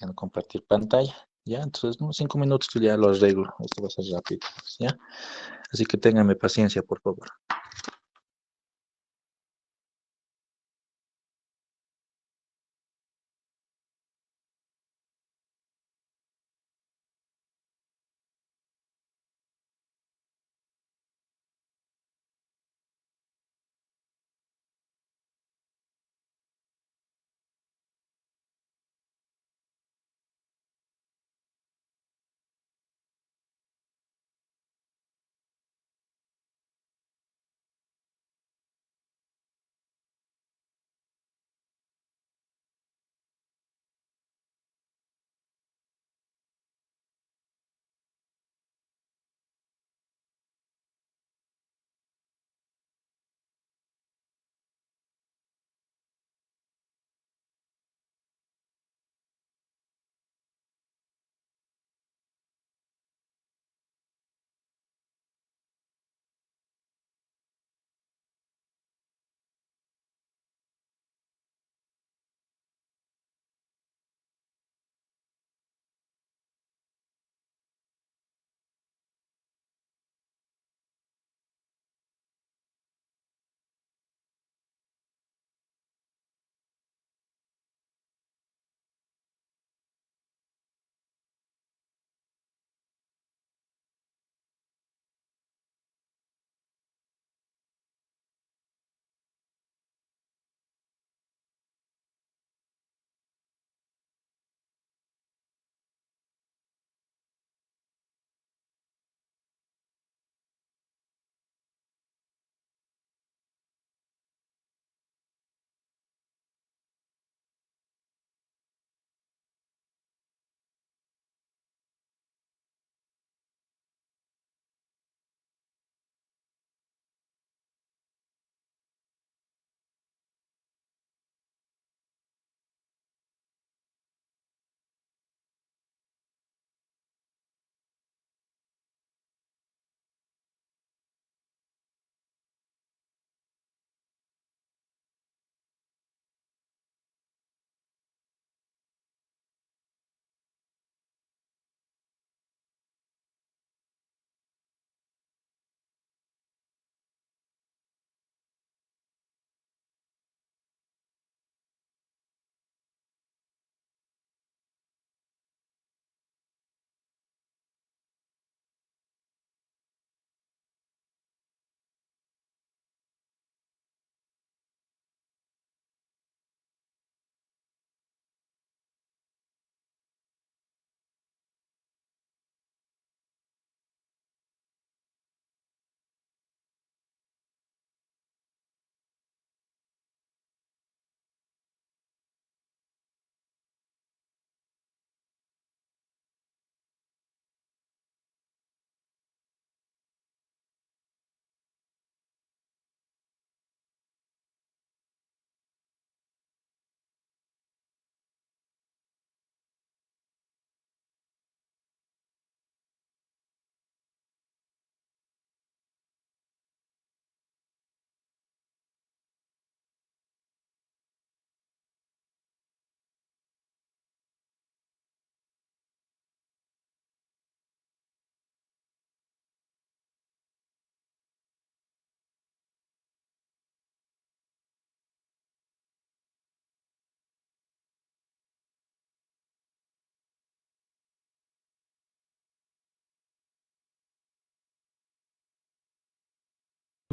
en compartir pantalla. Ya, entonces, unos 5 minutos yo ya lo arreglo. Esto va a ser rápido, ¿ya? Así que ténganme paciencia, por favor.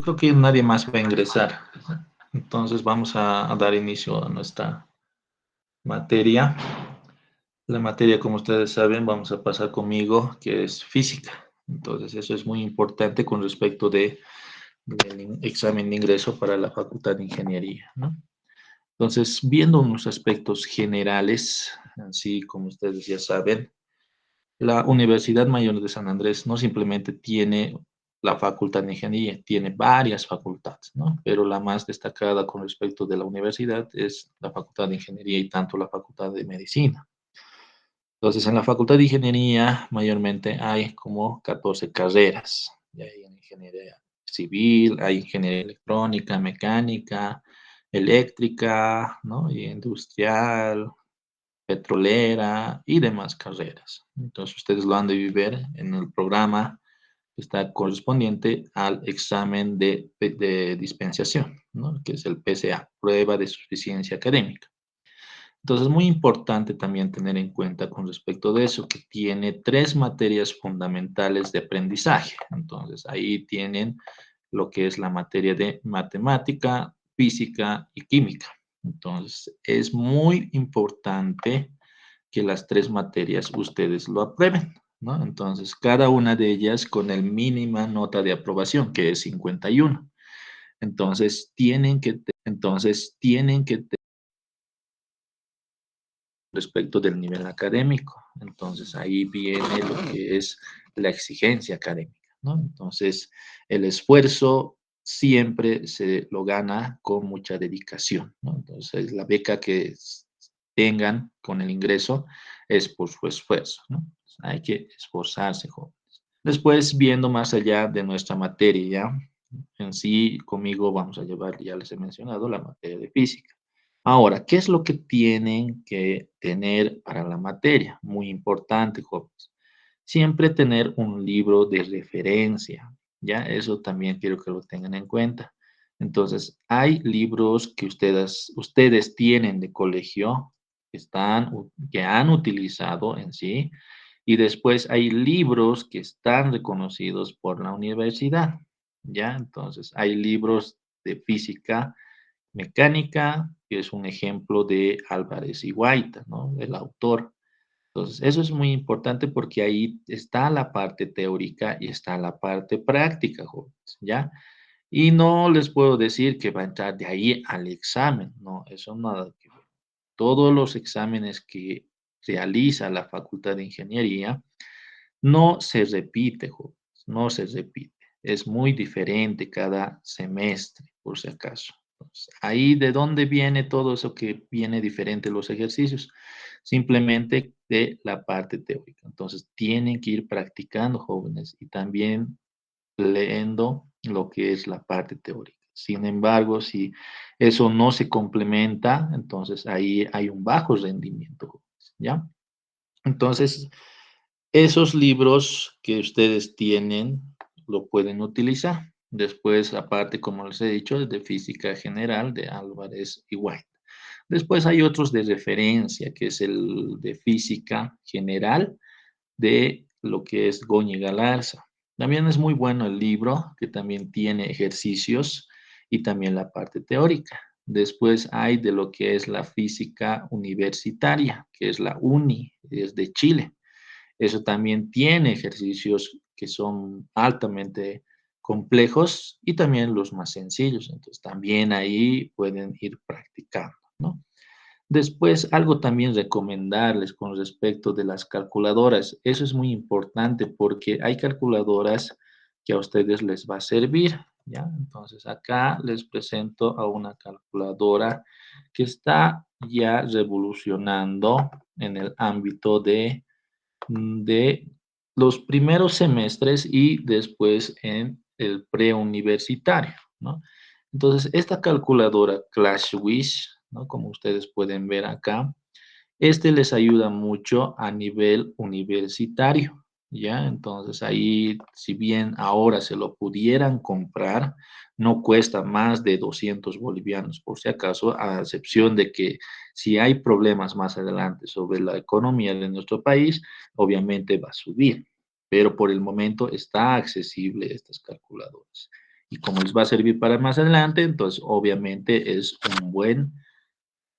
Creo que nadie más va a ingresar. Entonces vamos a dar inicio a nuestra materia. La materia, como ustedes saben, vamos a pasar conmigo, que es física. Entonces eso es muy importante con respecto del examen de ingreso para la Facultad de Ingeniería, ¿no? Entonces, viendo unos aspectos generales, así como ustedes ya saben, la Universidad Mayor de San Andrés no simplemente tiene la Facultad de Ingeniería, tiene varias facultades, ¿no? Pero la más destacada con respecto de la universidad es la Facultad de Ingeniería y tanto la Facultad de Medicina. Entonces, en la Facultad de Ingeniería mayormente hay como 14 carreras. Y hay ingeniería civil, hay ingeniería electrónica, mecánica, eléctrica, ¿no? Y industrial, petrolera y demás carreras. Entonces, ustedes lo han de vivir en el programa que está correspondiente al examen de dispensación, ¿no? Que es el PSA, prueba de suficiencia académica. Entonces, es muy importante también tener en cuenta con respecto de eso, que tiene tres materias fundamentales de aprendizaje. Entonces, ahí tienen lo que es la materia de matemática, física y química. Entonces, es muy importante que las tres materias ustedes lo aprueben, ¿no? Entonces, cada una de ellas con el mínima nota de aprobación, que es 51. Entonces, tienen que respecto del nivel académico. Entonces, ahí viene lo que es la exigencia académica, ¿no? Entonces, el esfuerzo siempre se lo gana con mucha dedicación, ¿no? Entonces, la beca que tengan con el ingreso es por su esfuerzo, ¿no? Hay que esforzarse, jóvenes. Después, viendo más allá de nuestra materia, en sí, conmigo vamos a llevar, ya les he mencionado, la materia de física. Ahora, ¿qué es lo que tienen que tener para la materia? Muy importante, jóvenes. Siempre tener un libro de referencia, ¿ya? Eso también quiero que lo tengan en cuenta. Entonces, hay libros que ustedes tienen de colegio que han utilizado en sí, y después hay libros que están reconocidos por la universidad, ¿ya? Entonces, hay libros de física mecánica, que es un ejemplo de Álvarez y Guaita, ¿no? El autor. Entonces, eso es muy importante porque ahí está la parte teórica y está la parte práctica, jóvenes, ¿ya? Y no les puedo decir que va a entrar de ahí al examen, no, eso nada que ver. Todos los exámenes que realiza la Facultad de Ingeniería no se repite, jóvenes, no se repite. Es muy diferente cada semestre, por si acaso. Entonces, ahí de dónde viene todo eso que viene diferente los ejercicios, simplemente de la parte teórica. Entonces, tienen que ir practicando, jóvenes, y también leyendo lo que es la parte teórica. Sin embargo, si eso no se complementa, entonces ahí hay un bajo rendimiento, jóvenes, ¿ya? Entonces, esos libros que ustedes tienen lo pueden utilizar. Después, aparte, como les he dicho, es de física general de Álvarez y White. Después hay otros de referencia, que es el de física general de lo que es Goñi Galarza. También es muy bueno el libro, que también tiene ejercicios y también la parte teórica. Después hay de lo que es la física universitaria, que es la UNI, es de Chile. Eso también tiene ejercicios que son altamente complejos y también los más sencillos. Entonces, también ahí pueden ir practicando, ¿no? Después, algo también recomendarles con respecto de las calculadoras. Eso es muy importante porque hay calculadoras que a ustedes les va a servir, ¿ya? Entonces, acá les presento a una calculadora que está ya revolucionando en el ámbito de los primeros semestres y después en el preuniversitario, ¿no? Entonces, esta calculadora ClashWish, ¿no? Como ustedes pueden ver acá, este les ayuda mucho a nivel universitario, ¿ya? Entonces ahí, si bien ahora se lo pudieran comprar, no cuesta más de 200 bolivianos, por si acaso, a excepción de que si hay problemas más adelante sobre la economía de nuestro país, obviamente va a subir, pero por el momento está accesible estas calculadoras. Y como les va a servir para más adelante, entonces obviamente es un buen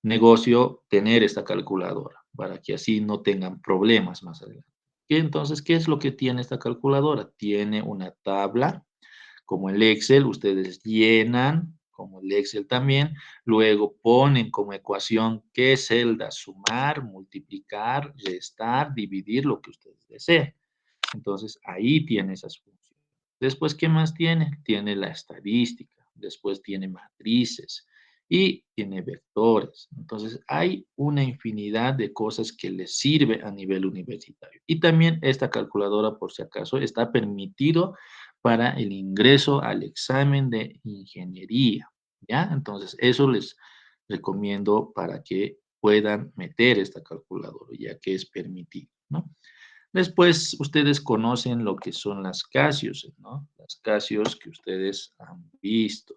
negocio tener esta calculadora para que así no tengan problemas más adelante. Y entonces, ¿qué es lo que tiene esta calculadora? Tiene una tabla, como el Excel, ustedes llenan, como el Excel también, luego ponen como ecuación qué celda, sumar, multiplicar, restar, dividir, lo que ustedes deseen. Entonces, ahí tiene esas funciones. Después, ¿qué más tiene? Tiene la estadística, después tiene matrices y tiene vectores. Entonces, hay una infinidad de cosas que les sirve a nivel universitario. Y también esta calculadora, por si acaso, está permitido para el ingreso al examen de ingeniería, ¿ya? Entonces, eso les recomiendo para que puedan meter esta calculadora, ya que es permitido, ¿no? Después, ustedes conocen lo que son las Casios, ¿no? Las Casios que ustedes han visto,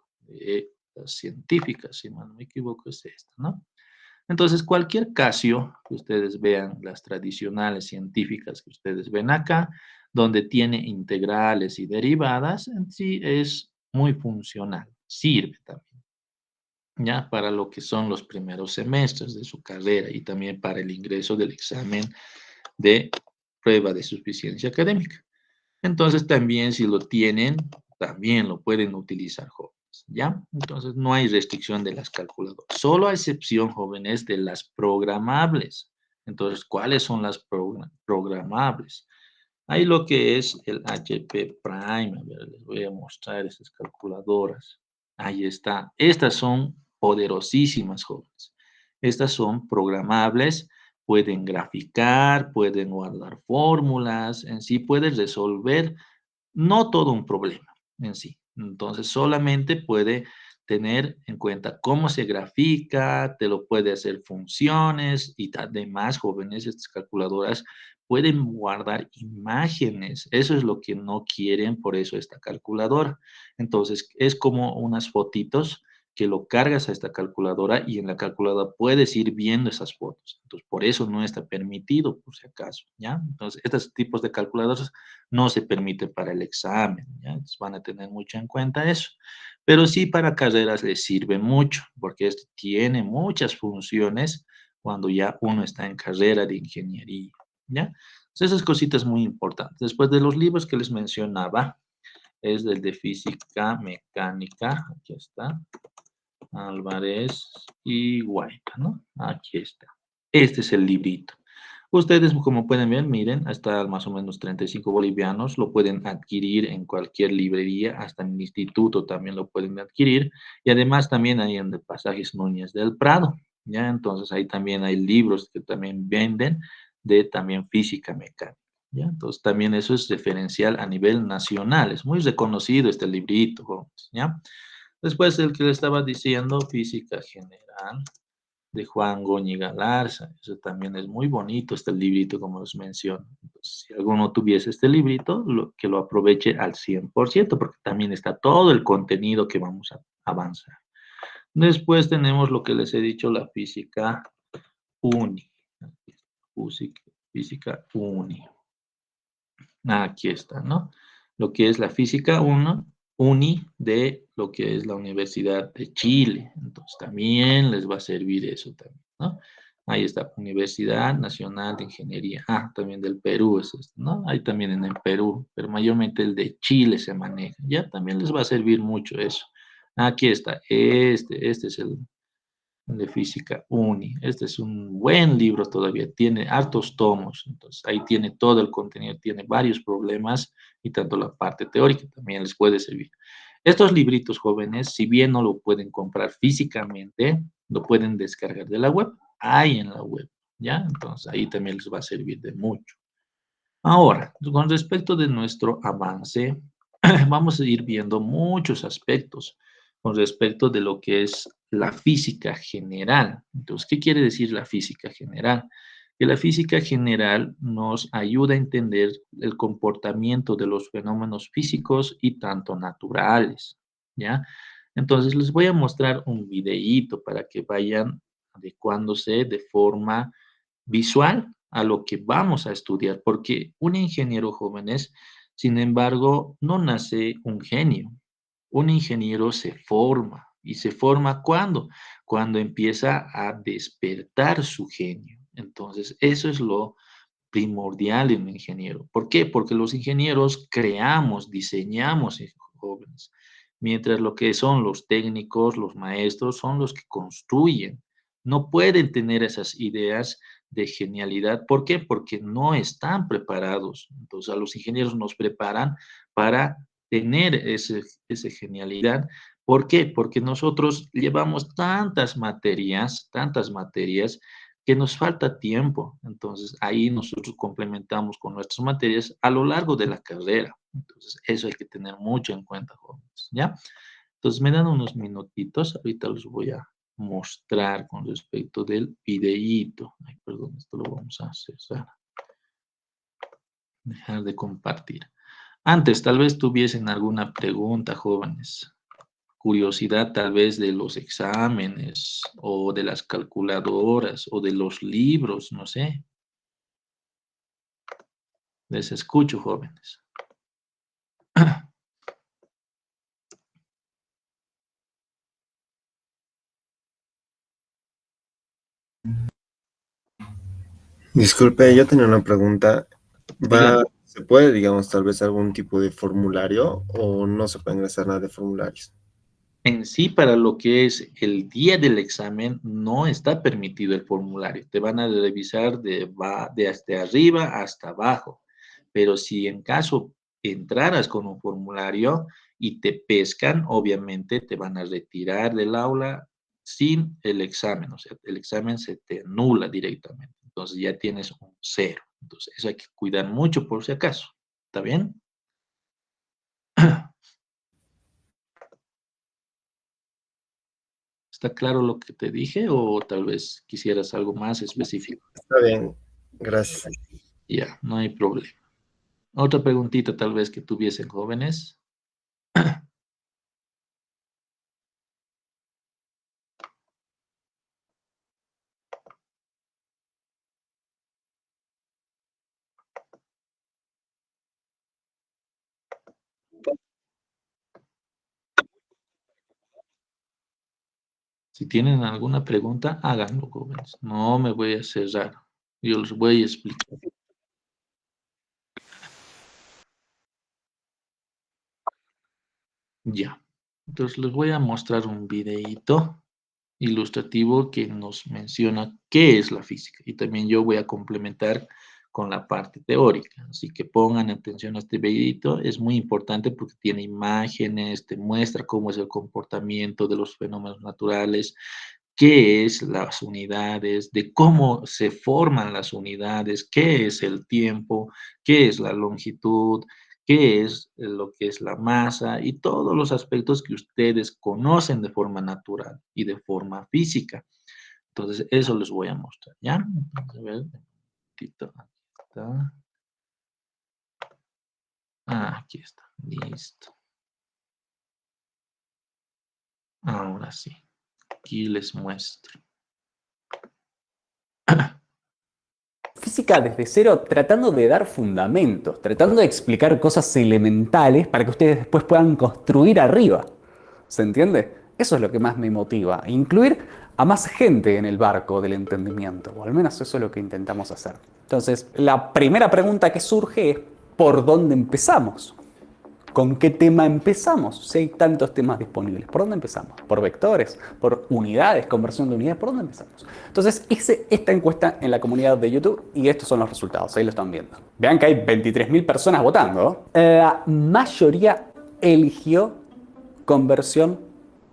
las científicas, si mal no me equivoco, es esta, ¿no? Entonces, cualquier Casio que ustedes vean, las tradicionales científicas que ustedes ven acá, donde tiene integrales y derivadas, en sí es muy funcional, sirve también, ¿ya? Para lo que son los primeros semestres de su carrera y también para el ingreso del examen de prueba de suficiencia académica. Entonces, también si lo tienen, también lo pueden utilizar jóvenes, ¿ya? Entonces, no hay restricción de las calculadoras. Solo a excepción, jóvenes, de las programables. Entonces, ¿cuáles son las programables? Hay lo que es el HP Prime. A ver, les voy a mostrar estas calculadoras. Ahí está. Estas son poderosísimas, jóvenes. Estas son programables, pueden graficar, pueden guardar fórmulas, en sí pueden resolver no todo un problema en sí. Entonces, solamente puede tener en cuenta cómo se grafica, te lo puede hacer funciones y además, jóvenes, estas calculadoras pueden guardar imágenes. Eso es lo que no quieren, por eso esta calculadora. Entonces, es como unas fotitos que lo cargas a esta calculadora y en la calculadora puedes ir viendo esas fotos. Entonces, por eso no está permitido, por si acaso, ¿ya? Entonces, estos tipos de calculadoras no se permite para el examen, ¿ya? Entonces van a tener mucho en cuenta eso. Pero sí para carreras les sirve mucho, porque esto tiene muchas funciones cuando ya uno está en carrera de ingeniería, ¿ya? Entonces esas cositas muy importantes. Después de los libros que les mencionaba, es el de física mecánica, aquí está, Álvarez y Guaita, ¿no? Aquí está. Este es el librito. Ustedes, como pueden ver, miren, hasta más o menos 35 bolivianos, lo pueden adquirir en cualquier librería, hasta en el instituto también lo pueden adquirir, y además también hay en el Pasajes Núñez del Prado, ¿ya? Entonces ahí también hay libros que también venden de también física mecánica, ¿ya? Entonces también eso es referencial a nivel nacional, es muy reconocido este librito, jóvenes, ¿ya? Después el que le estaba diciendo, física general, de Juan Goñi Galarza. Eso también es muy bonito, este librito, como les menciono. Entonces, si alguno tuviese este librito, que lo aproveche al 100%, porque también está todo el contenido que vamos a avanzar. Después tenemos lo que les he dicho, la física uni. Física, física uni. Aquí está, ¿no? Lo que es la física 1, uni de lo que es la Universidad de Chile. Entonces también les va a servir eso también, ¿no? Ahí está, Universidad Nacional de Ingeniería. Ah, también del Perú es esto, ¿no? Ahí también en el Perú, pero mayormente el de Chile se maneja. Ya también les va a servir mucho eso. Aquí está, este es el de Física Uni. Este es un buen libro todavía, tiene hartos tomos, entonces ahí tiene todo el contenido, tiene varios problemas y tanto la parte teórica también les puede servir. Estos libritos jóvenes, si bien no lo pueden comprar físicamente, lo pueden descargar de la web, hay en la web, ¿ya? Entonces ahí también les va a servir de mucho. Ahora, con respecto de nuestro avance, vamos a ir viendo muchos aspectos con respecto de lo que es la física general. Entonces, ¿qué quiere decir la física general? Que la física general nos ayuda a entender el comportamiento de los fenómenos físicos y tanto naturales, ¿ya? Entonces, les voy a mostrar un videíto para que vayan adecuándose de forma visual a lo que vamos a estudiar, porque un ingeniero jóvenes, sin embargo, no nace un genio. Un ingeniero se forma. ¿Y se forma cuándo? Cuando empieza a despertar su genio. Entonces, eso es lo primordial en un ingeniero. ¿Por qué? Porque los ingenieros creamos, diseñamos jóvenes, mientras lo que son los técnicos, los maestros, son los que construyen. No pueden tener esas ideas de genialidad. ¿Por qué? Porque no están preparados. Entonces, a los ingenieros nos preparan para tener esa genialidad. ¿Por qué? Porque nosotros llevamos tantas materias que nos falta tiempo. Entonces, ahí nosotros complementamos con nuestras materias a lo largo de la carrera. Entonces, eso hay que tener mucho en cuenta, jóvenes, ¿ya? Entonces, me dan unos minutitos, ahorita los voy a mostrar con respecto del videíto. Ay, perdón, esto lo vamos a cesar. Dejar de compartir. Antes, tal vez tuviesen alguna pregunta, jóvenes. Curiosidad tal vez de los exámenes o de las calculadoras o de los libros, no sé. Les escucho, jóvenes. Disculpe, yo tenía una pregunta. Díganme. ¿Se puede, digamos, tal vez algún tipo de formulario o no se puede ingresar nada de formularios? En sí, para lo que es el día del examen, no está permitido el formulario. Te van a revisar de hasta arriba hasta abajo. Pero si en caso entraras con un formulario y te pescan, obviamente te van a retirar del aula sin el examen. O sea, el examen se te anula directamente. Entonces ya tienes un cero. Entonces eso hay que cuidar mucho por si acaso. ¿Está bien? ¿Está claro lo que te dije o tal vez quisieras algo más específico? Está bien, gracias. Ya, no hay problema. Otra preguntita tal vez que tuviesen jóvenes. Si tienen alguna pregunta, háganlo, jóvenes. No me voy a cerrar. Yo les voy a explicar. Ya. Entonces les voy a mostrar un videíto ilustrativo que nos menciona qué es la física. Y también yo voy a complementar con la parte teórica. Así que pongan atención a este videito. Es muy importante porque tiene imágenes, te muestra cómo es el comportamiento de los fenómenos naturales, qué es las unidades, de cómo se forman las unidades, qué es el tiempo, qué es la longitud, qué es lo que es la masa y todos los aspectos que ustedes conocen de forma natural y de forma física. Entonces, eso les voy a mostrar, ¿ya? Entonces, a ver, un momentito, aquí está. Ah, aquí está, listo. Ahora sí, aquí les muestro. Física desde cero, tratando de dar fundamentos, tratando de explicar cosas elementales para que ustedes después puedan construir arriba. ¿Se entiende? Eso es lo que más me motiva, incluir a más gente en el barco del entendimiento, o al menos eso es lo que intentamos hacer. Entonces, la primera pregunta que surge es, ¿por dónde empezamos? ¿Con qué tema empezamos? Si hay tantos temas disponibles, ¿por dónde empezamos? ¿Por vectores? ¿Por unidades? ¿Conversión de unidades? ¿Por dónde empezamos? Entonces hice esta encuesta en la comunidad de YouTube y estos son los resultados, ahí lo están viendo. Vean que hay 23.000 personas votando. La mayoría eligió conversión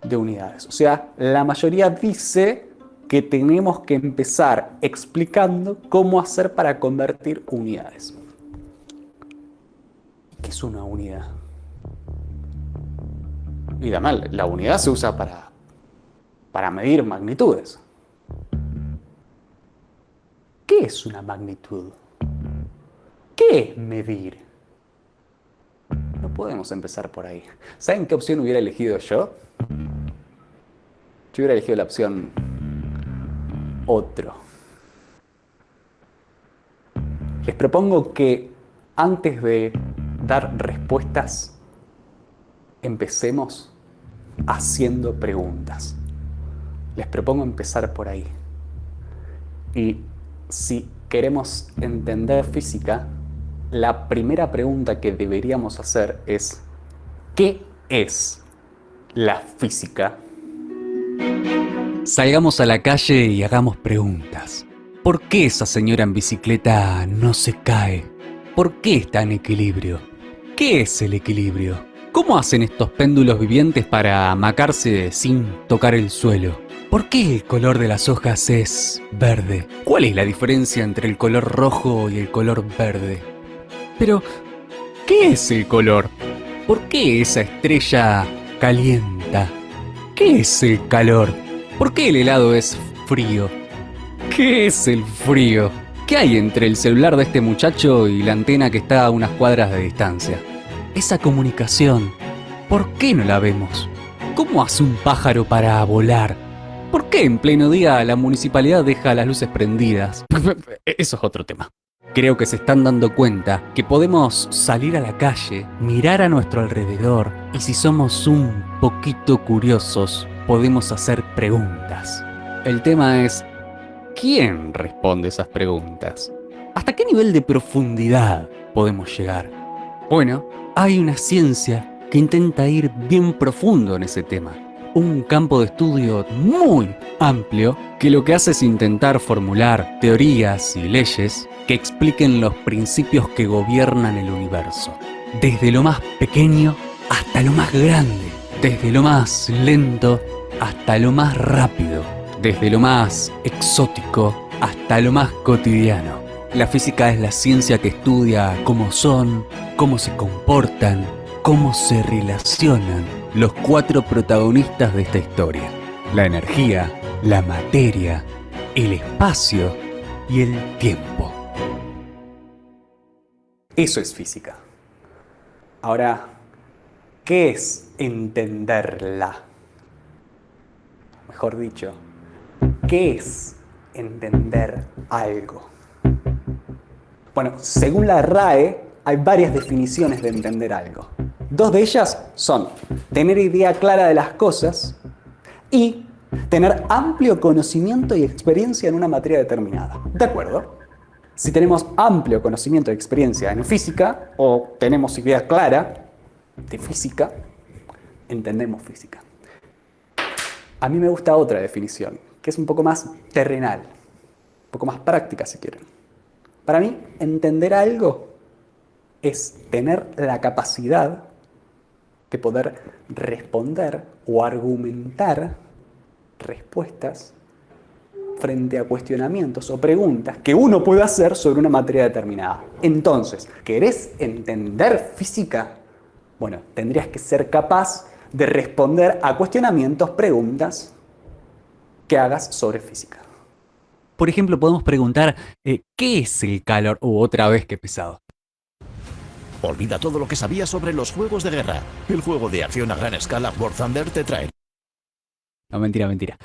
de unidades. O sea, la mayoría dice que tenemos que empezar explicando cómo hacer para convertir unidades. ¿Qué es una unidad? Y además, la unidad se usa para medir magnitudes. ¿Qué es una magnitud? ¿Qué es medir? No podemos empezar por ahí. ¿Saben qué opción hubiera elegido yo? Yo hubiera elegido la opción otro. Les propongo que antes de dar respuestas, empecemos haciendo preguntas. Les propongo empezar por ahí. Y si queremos entender física, la primera pregunta que deberíamos hacer es, ¿qué es la física? Salgamos a la calle y hagamos preguntas. ¿Por qué esa señora en bicicleta no se cae? ¿Por qué está en equilibrio? ¿Qué es el equilibrio? ¿Cómo hacen estos péndulos vivientes para amacarse sin tocar el suelo? ¿Por qué el color de las hojas es verde? ¿Cuál es la diferencia entre el color rojo y el color verde? Pero, ¿qué es el color? ¿Por qué esa estrella calienta? ¿Qué es el calor? ¿Por qué el helado es frío? ¿Qué es el frío? ¿Qué hay entre el celular de este muchacho y la antena que está a unas cuadras de distancia? Esa comunicación, ¿por qué no la vemos? ¿Cómo hace un pájaro para volar? ¿Por qué en pleno día la municipalidad deja las luces prendidas? Eso es otro tema. Creo que se están dando cuenta que podemos salir a la calle, mirar a nuestro alrededor y si somos un poquito curiosos, podemos hacer preguntas. El tema es, ¿quién responde esas preguntas? ¿Hasta qué nivel de profundidad podemos llegar? Bueno, hay una ciencia que intenta ir bien profundo en ese tema. Un campo de estudio muy amplio que lo que hace es intentar formular teorías y leyes que expliquen los principios que gobiernan el universo. Desde lo más pequeño hasta lo más grande. Desde lo más lento hasta lo más rápido. Desde lo más exótico hasta lo más cotidiano. La física es la ciencia que estudia cómo son, cómo se comportan, cómo se relacionan los 4 protagonistas de esta historia. La energía, la materia, el espacio y el tiempo. Eso es física. Ahora, ¿qué es entenderla? Mejor dicho, ¿qué es entender algo? Bueno, según la RAE, hay varias definiciones de entender algo. 2 de ellas son tener idea clara de las cosas y tener amplio conocimiento y experiencia en una materia determinada. ¿De acuerdo? Si tenemos amplio conocimiento y experiencia en física o tenemos idea clara de física, entendemos física. A mí me gusta otra definición, que es un poco más terrenal, un poco más práctica si quieren. Para mí, entender algo es tener la capacidad de poder responder o argumentar respuestas frente a cuestionamientos o preguntas que uno puede hacer sobre una materia determinada. Entonces, ¿querés entender física? Bueno, tendrías que ser capaz de responder a cuestionamientos, preguntas que hagas sobre física. Por ejemplo, podemos preguntar, ¿qué es el calor? Otra vez, qué pesado. Olvida todo lo que sabías sobre los juegos de guerra. El juego de acción a gran escala War Thunder te trae. No, mentira.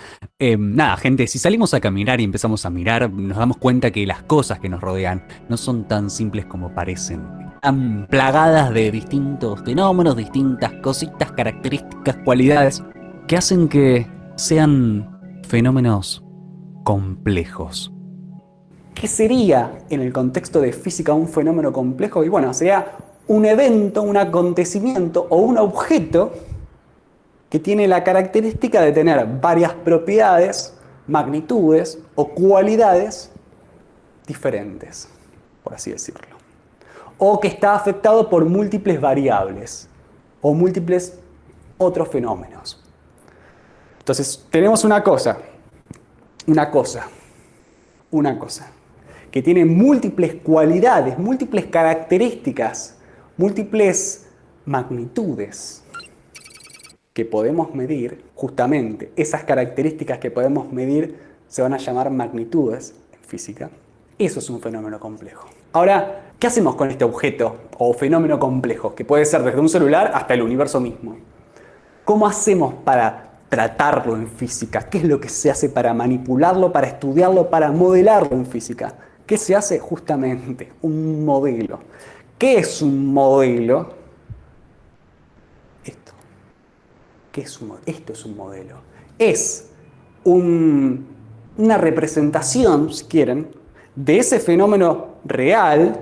Nada, gente, si salimos a caminar y empezamos a mirar, nos damos cuenta que las cosas que nos rodean no son tan simples como parecen. Están plagadas de distintos fenómenos, distintas cositas, características, cualidades, que hacen que sean fenómenos complejos. ¿Qué sería, en el contexto de física, un fenómeno complejo? Y bueno, sería un evento, un acontecimiento o un objeto que tiene la característica de tener varias propiedades, magnitudes o cualidades diferentes, por así decirlo. O que está afectado por múltiples variables o múltiples otros fenómenos. Entonces, tenemos una cosa que tiene múltiples cualidades, múltiples características, múltiples magnitudes que podemos medir. Justamente esas características que podemos medir se van a llamar magnitudes en física. Eso es un fenómeno complejo. Ahora, ¿qué hacemos con este objeto o fenómeno complejo? Que puede ser desde un celular hasta el universo mismo. ¿Cómo hacemos para tratarlo en física? ¿Qué es lo que se hace para manipularlo, para estudiarlo, para modelarlo en física? ¿Qué se hace? Justamente un modelo. ¿Qué es un modelo? Esto es un modelo. Es una representación, si quieren, de ese fenómeno real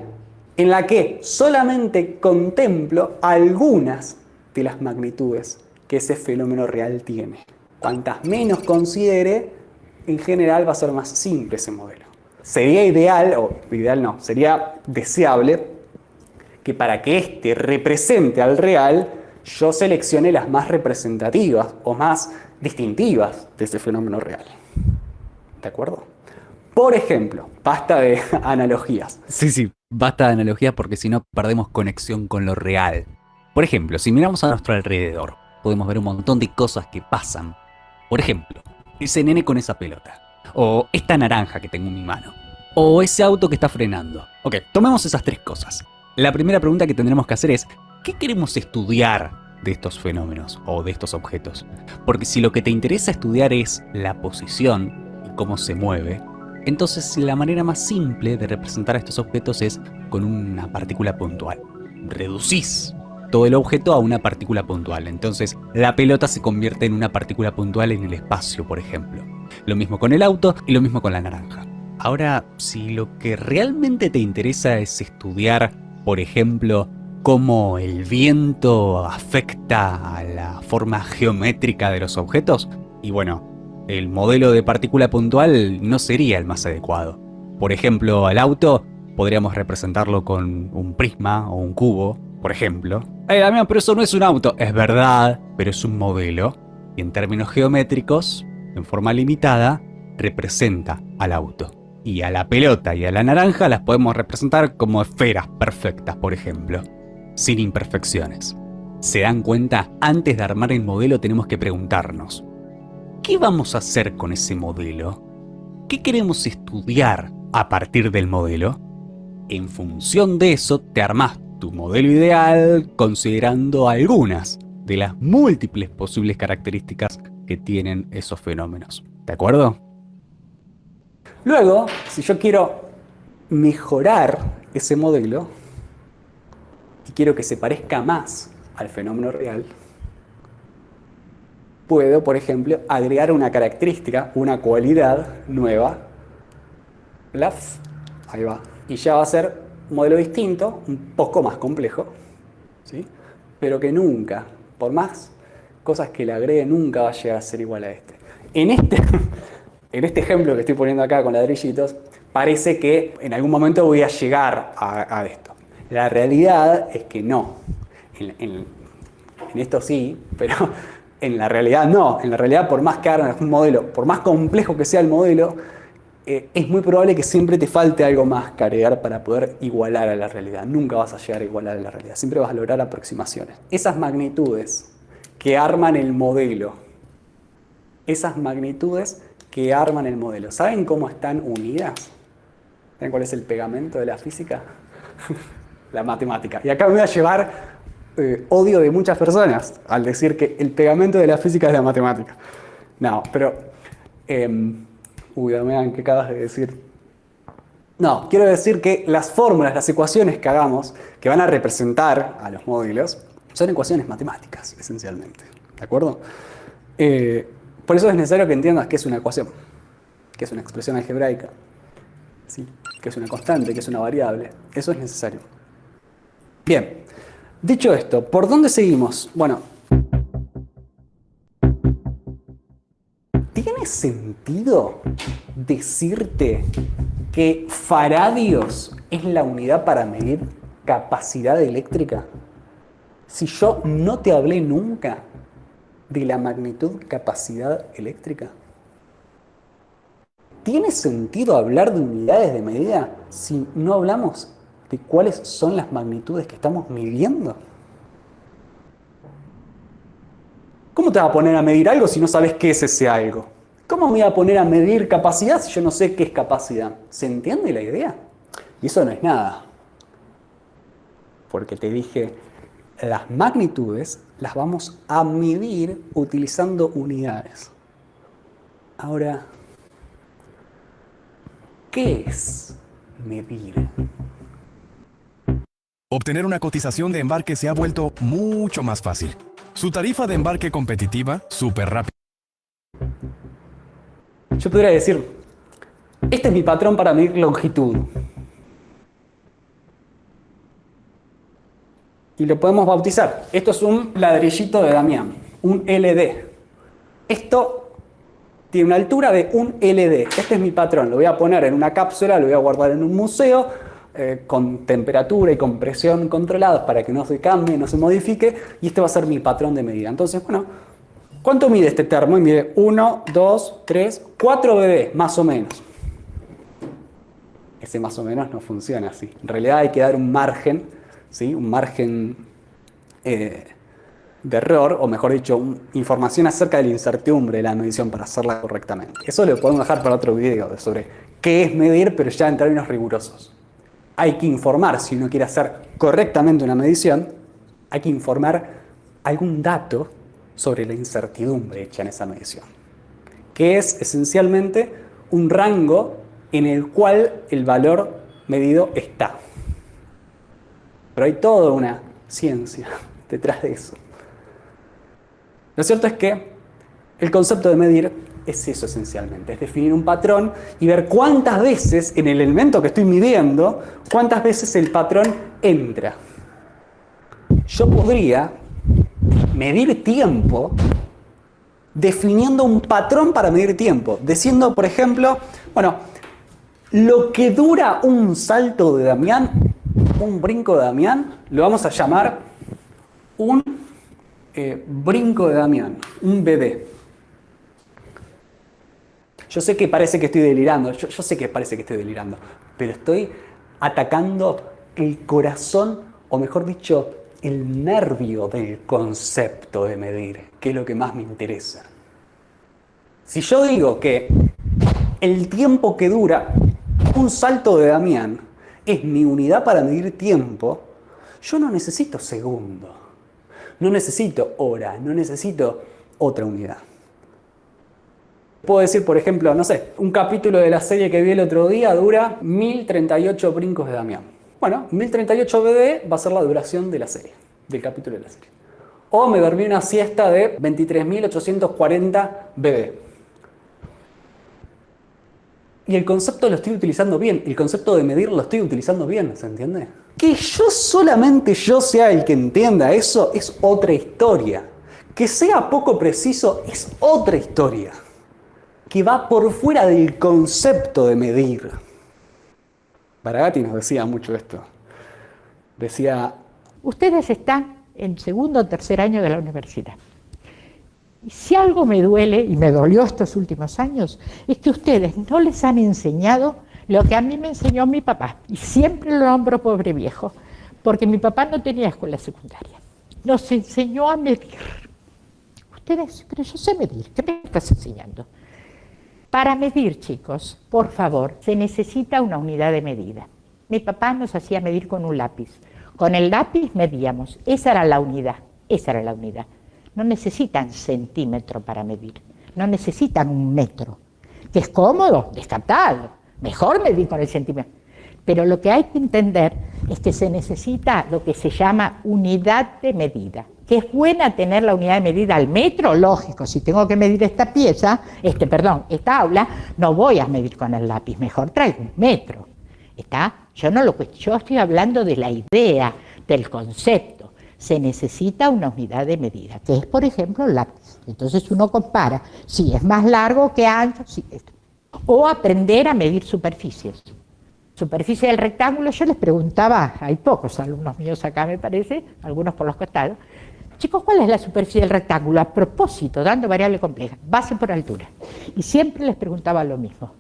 en la que solamente contemplo algunas de las magnitudes que ese fenómeno real tiene. Cuantas menos considere, en general va a ser más simple ese modelo. Sería sería deseable que para que éste represente al real, yo seleccione las más representativas o más distintivas de ese fenómeno real. ¿De acuerdo? Por ejemplo, basta de analogías. Sí, basta de analogías porque si no perdemos conexión con lo real. Por ejemplo, si miramos a nuestro alrededor, podemos ver un montón de cosas que pasan. Por ejemplo, ese nene con esa pelota, o esta naranja que tengo en mi mano, o ese auto que está frenando. Ok, tomemos esas tres cosas. La primera pregunta que tendremos que hacer es, ¿qué queremos estudiar de estos fenómenos o de estos objetos? Porque si lo que te interesa estudiar es la posición y cómo se mueve, entonces la manera más simple de representar a estos objetos es con una partícula puntual. Reducís todo el objeto a una partícula puntual. Entonces la pelota se convierte en una partícula puntual en el espacio, por ejemplo. Lo mismo con el auto y lo mismo con la naranja. Ahora, si lo que realmente te interesa es estudiar, por ejemplo, cómo el viento afecta a la forma geométrica de los objetos, y bueno, el modelo de partícula puntual no sería el más adecuado. Por ejemplo, al auto podríamos representarlo con un prisma o un cubo, por ejemplo. Damián, pero eso no es un auto. Es verdad, pero es un modelo. Y en términos geométricos, en forma limitada, representa al auto. Y a la pelota y a la naranja las podemos representar como esferas perfectas, por ejemplo, sin imperfecciones. ¿Se dan cuenta? Antes de armar el modelo tenemos que preguntarnos, ¿qué vamos a hacer con ese modelo? ¿Qué queremos estudiar a partir del modelo? En función de eso te armás tu modelo ideal considerando algunas de las múltiples posibles características que tienen esos fenómenos. ¿De acuerdo? Luego, si yo quiero mejorar ese modelo y quiero que se parezca más al fenómeno real, puedo, por ejemplo, agregar una característica, una cualidad nueva. Plaf, ahí va. Y ya va a ser un modelo distinto, un poco más complejo, ¿sí? Pero que nunca, por más cosas que le agregue, nunca va a llegar a ser igual a este. En este ejemplo que estoy poniendo acá con ladrillitos, parece que en algún momento voy a llegar a esto. La realidad es que no. En esto sí, pero en la realidad no. En la realidad, por más que hagas un modelo, por más complejo que sea el modelo, es muy probable que siempre te falte algo más que agregar para poder igualar a la realidad. Nunca vas a llegar a igualar a la realidad. Siempre vas a lograr aproximaciones. Esas magnitudes que arman el modelo, ¿saben cómo están unidas? ¿Saben cuál es el pegamento de la física? La matemática. Y acá me voy a llevar odio de muchas personas al decir que el pegamento de la física es la matemática. No, pero... Damián, ¿qué acabas de decir? No, quiero decir que las fórmulas, las ecuaciones que hagamos, que van a representar a los modelos, son ecuaciones matemáticas, esencialmente. ¿De acuerdo? Por eso es necesario que entiendas qué es una ecuación, qué es una expresión algebraica, ¿sí? Qué es una constante, qué es una variable. Eso es necesario. Bien, dicho esto, ¿por dónde seguimos? Bueno, ¿tiene sentido decirte que faradios es la unidad para medir capacidad eléctrica si yo no te hablé nunca de la magnitud capacidad eléctrica? ¿Tiene sentido hablar de unidades de medida si no hablamos de cuáles son las magnitudes que estamos midiendo? ¿Cómo te vas a poner a medir algo si no sabes qué es ese algo? ¿Cómo me voy a poner a medir capacidad si yo no sé qué es capacidad? ¿Se entiende la idea? Y eso no es nada. Porque te dije, las magnitudes las vamos a medir utilizando unidades. Ahora, ¿qué es medir? Obtener una cotización de embarque se ha vuelto mucho más fácil. Su tarifa de embarque competitiva, súper rápida. Yo podría decir, este es mi patrón para medir longitud. Y lo podemos bautizar. Esto es un ladrillito de Damián, un LD. Esto tiene una altura de un LD. Este es mi patrón. Lo voy a poner en una cápsula, lo voy a guardar en un museo, con temperatura y con presión controlados para que no se cambie, no se modifique. Y este va a ser mi patrón de medida. Entonces, bueno, ¿cuánto mide este termo? Y mide 1, 2, 3, 4 BD, más o menos. Ese más o menos no funciona así. En realidad hay que dar un margen, ¿sí? Un margen de error, o mejor dicho, información acerca de la incertidumbre de la medición para hacerla correctamente. Eso lo podemos dejar para otro video sobre qué es medir, pero ya en términos rigurosos. Hay que informar, si uno quiere hacer correctamente una medición, hay que informar algún dato sobre la incertidumbre hecha en esa medición, que es esencialmente un rango en el cual el valor medido está. Pero hay toda una ciencia detrás de eso. Lo cierto es que el concepto de medir es eso esencialmente, es definir un patrón y ver cuántas veces en el elemento que estoy midiendo, cuántas veces el patrón entra. Yo podría medir tiempo definiendo un patrón para medir tiempo, diciendo, por ejemplo, bueno, lo que dura un salto de Damián, un brinco de Damián, lo vamos a llamar un brinco de Damián, un bebé. Yo sé que parece que estoy delirando, yo sé que parece que estoy delirando, pero estoy atacando el corazón, o mejor dicho, el nervio del concepto de medir, que es lo que más me interesa. Si yo digo que el tiempo que dura un salto de Damián es mi unidad para medir tiempo, yo no necesito segundo, no necesito hora, no necesito otra unidad. Puedo decir, por ejemplo, no sé, un capítulo de la serie que vi el otro día dura 1038 brincos de Damián. Bueno, 1038 BD va a ser la duración de la serie, del capítulo de la serie. O me dormí una siesta de 23.840 BD. Y el concepto lo estoy utilizando bien, el concepto de medir lo estoy utilizando bien, ¿se entiende? Que solamente yo sea el que entienda eso es otra historia. Que sea poco preciso es otra historia. Que va por fuera del concepto de medir. Baragatti nos decía mucho esto. Decía, ustedes están en segundo o tercer año de la universidad. Y si algo me duele, y me dolió estos últimos años, es que ustedes no les han enseñado lo que a mí me enseñó mi papá. Y siempre lo nombro pobre viejo, porque mi papá no tenía escuela secundaria. Nos enseñó a medir. Ustedes, pero yo sé medir, ¿qué me estás enseñando? Para medir, chicos, por favor, se necesita una unidad de medida. Mi papá nos hacía medir con un lápiz. Con el lápiz medíamos. Esa era la unidad. Esa era la unidad. No necesitan centímetro para medir. No necesitan un metro. Que es cómodo, descartado. Mejor medir con el centímetro. Pero lo que hay que entender es que se necesita lo que se llama unidad de medida. Que es buena tener la unidad de medida al metro, lógico. Si tengo que medir esta pieza, esta aula, no voy a medir con el lápiz. Mejor traigo un metro. ¿Está? Yo estoy hablando de la idea, del concepto. Se necesita una unidad de medida, que es, por ejemplo, el lápiz. Entonces uno compara si es más largo que ancho, sí, esto. O aprender a medir superficies. Superficie del rectángulo, yo les preguntaba, hay pocos alumnos míos acá me parece, algunos por los costados, chicos, ¿cuál es la superficie del rectángulo? A propósito, dando variable compleja, base por altura. Y siempre les preguntaba lo mismo.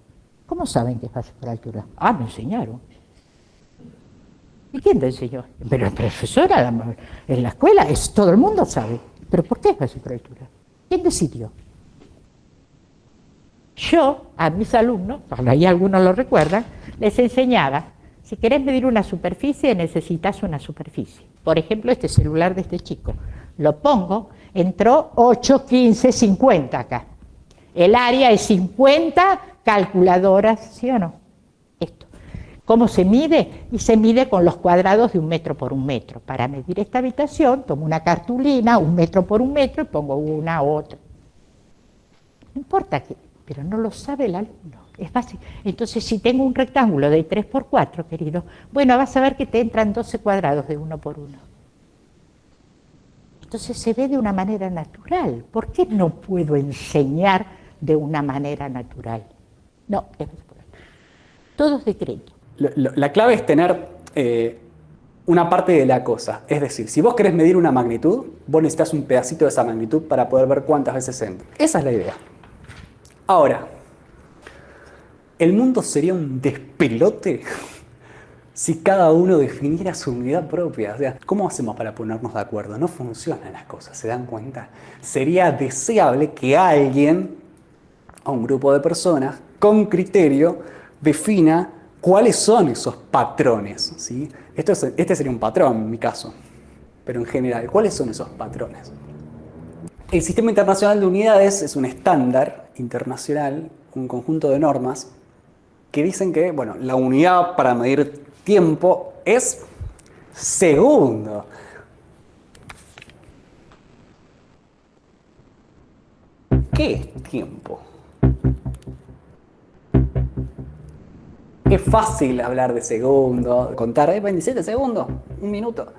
¿Cómo saben que es base por altura? Ah, me enseñaron. ¿Y quién te enseñó? Pero el profesor en la escuela, todo el mundo sabe. ¿Pero por qué es base por altura? ¿Quién decidió? Yo, a mis alumnos, por ahí algunos lo recuerdan, les enseñaba, si querés medir una superficie, necesitas una superficie. Por ejemplo, este celular de este chico. Lo pongo, entró 8, 15, 50 acá. El área es 50 calculadoras, ¿sí o no? Esto. ¿Cómo se mide? Y se mide con los cuadrados de 1 metro por 1 metro. Para medir esta habitación, tomo una cartulina, 1 metro por 1 metro, y pongo una, otra. No importa qué, pero no lo sabe el alumno. Es fácil. Entonces, si tengo un rectángulo de 3 por 4, querido, bueno, vas a ver que te entran 12 cuadrados de 1 por 1. Entonces se ve de una manera natural. ¿Por qué no puedo enseñar de una manera natural? No, todo es decreto. La clave es tener una parte de la cosa. Es decir, si vos querés medir una magnitud, vos necesitas un pedacito de esa magnitud para poder ver cuántas veces entra. Esa es la idea. Ahora, el mundo sería un despelote si cada uno definiera su unidad propia. O sea, ¿cómo hacemos para ponernos de acuerdo? No funcionan las cosas, ¿se dan cuenta? Sería deseable que alguien, o un grupo de personas, con criterio, defina cuáles son esos patrones, ¿sí? Este sería un patrón en mi caso, pero en general, ¿cuáles son esos patrones? El Sistema Internacional de Unidades es un estándar internacional, un conjunto de normas que dicen que, bueno, la unidad para medir tiempo es segundo. ¿Qué es tiempo? Es fácil hablar de segundo, contar 27 segundos, un minuto.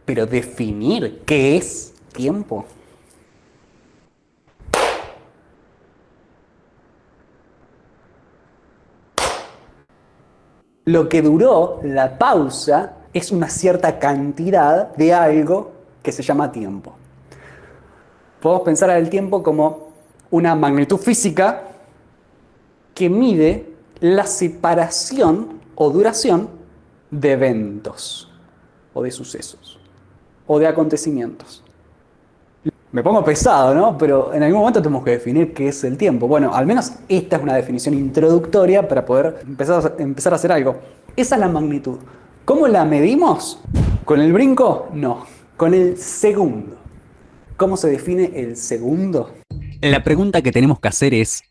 Pero definir qué es tiempo. Lo que duró la pausa es una cierta cantidad de algo que se llama tiempo. Podemos pensar al tiempo como una magnitud física que mide la separación o duración de eventos o de sucesos o de acontecimientos. Me pongo pesado, ¿no? Pero en algún momento tenemos que definir qué es el tiempo. Bueno, al menos esta es una definición introductoria para poder empezar a hacer algo. Esa es la magnitud. ¿Cómo la medimos? ¿Con el brinco? No, con el segundo. ¿Cómo se define el segundo? La pregunta que tenemos que hacer es: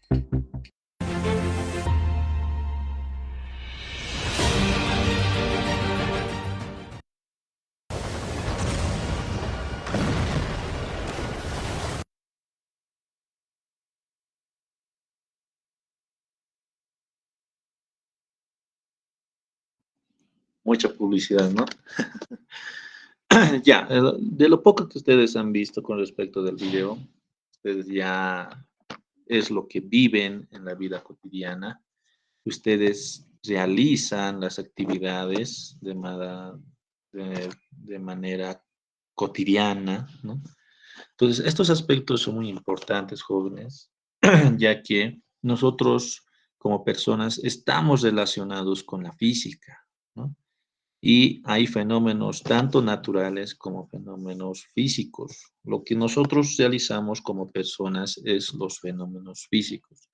Mucha publicidad, ¿no? Ya, de lo poco que ustedes han visto con respecto del video, ustedes ya es lo que viven en la vida cotidiana. Ustedes realizan las actividades de manera cotidiana, ¿no? Entonces, estos aspectos son muy importantes, jóvenes, ya que nosotros como personas estamos relacionados con la física, ¿no? Y hay fenómenos tanto naturales como fenómenos físicos. Lo que nosotros realizamos como personas es los fenómenos físicos.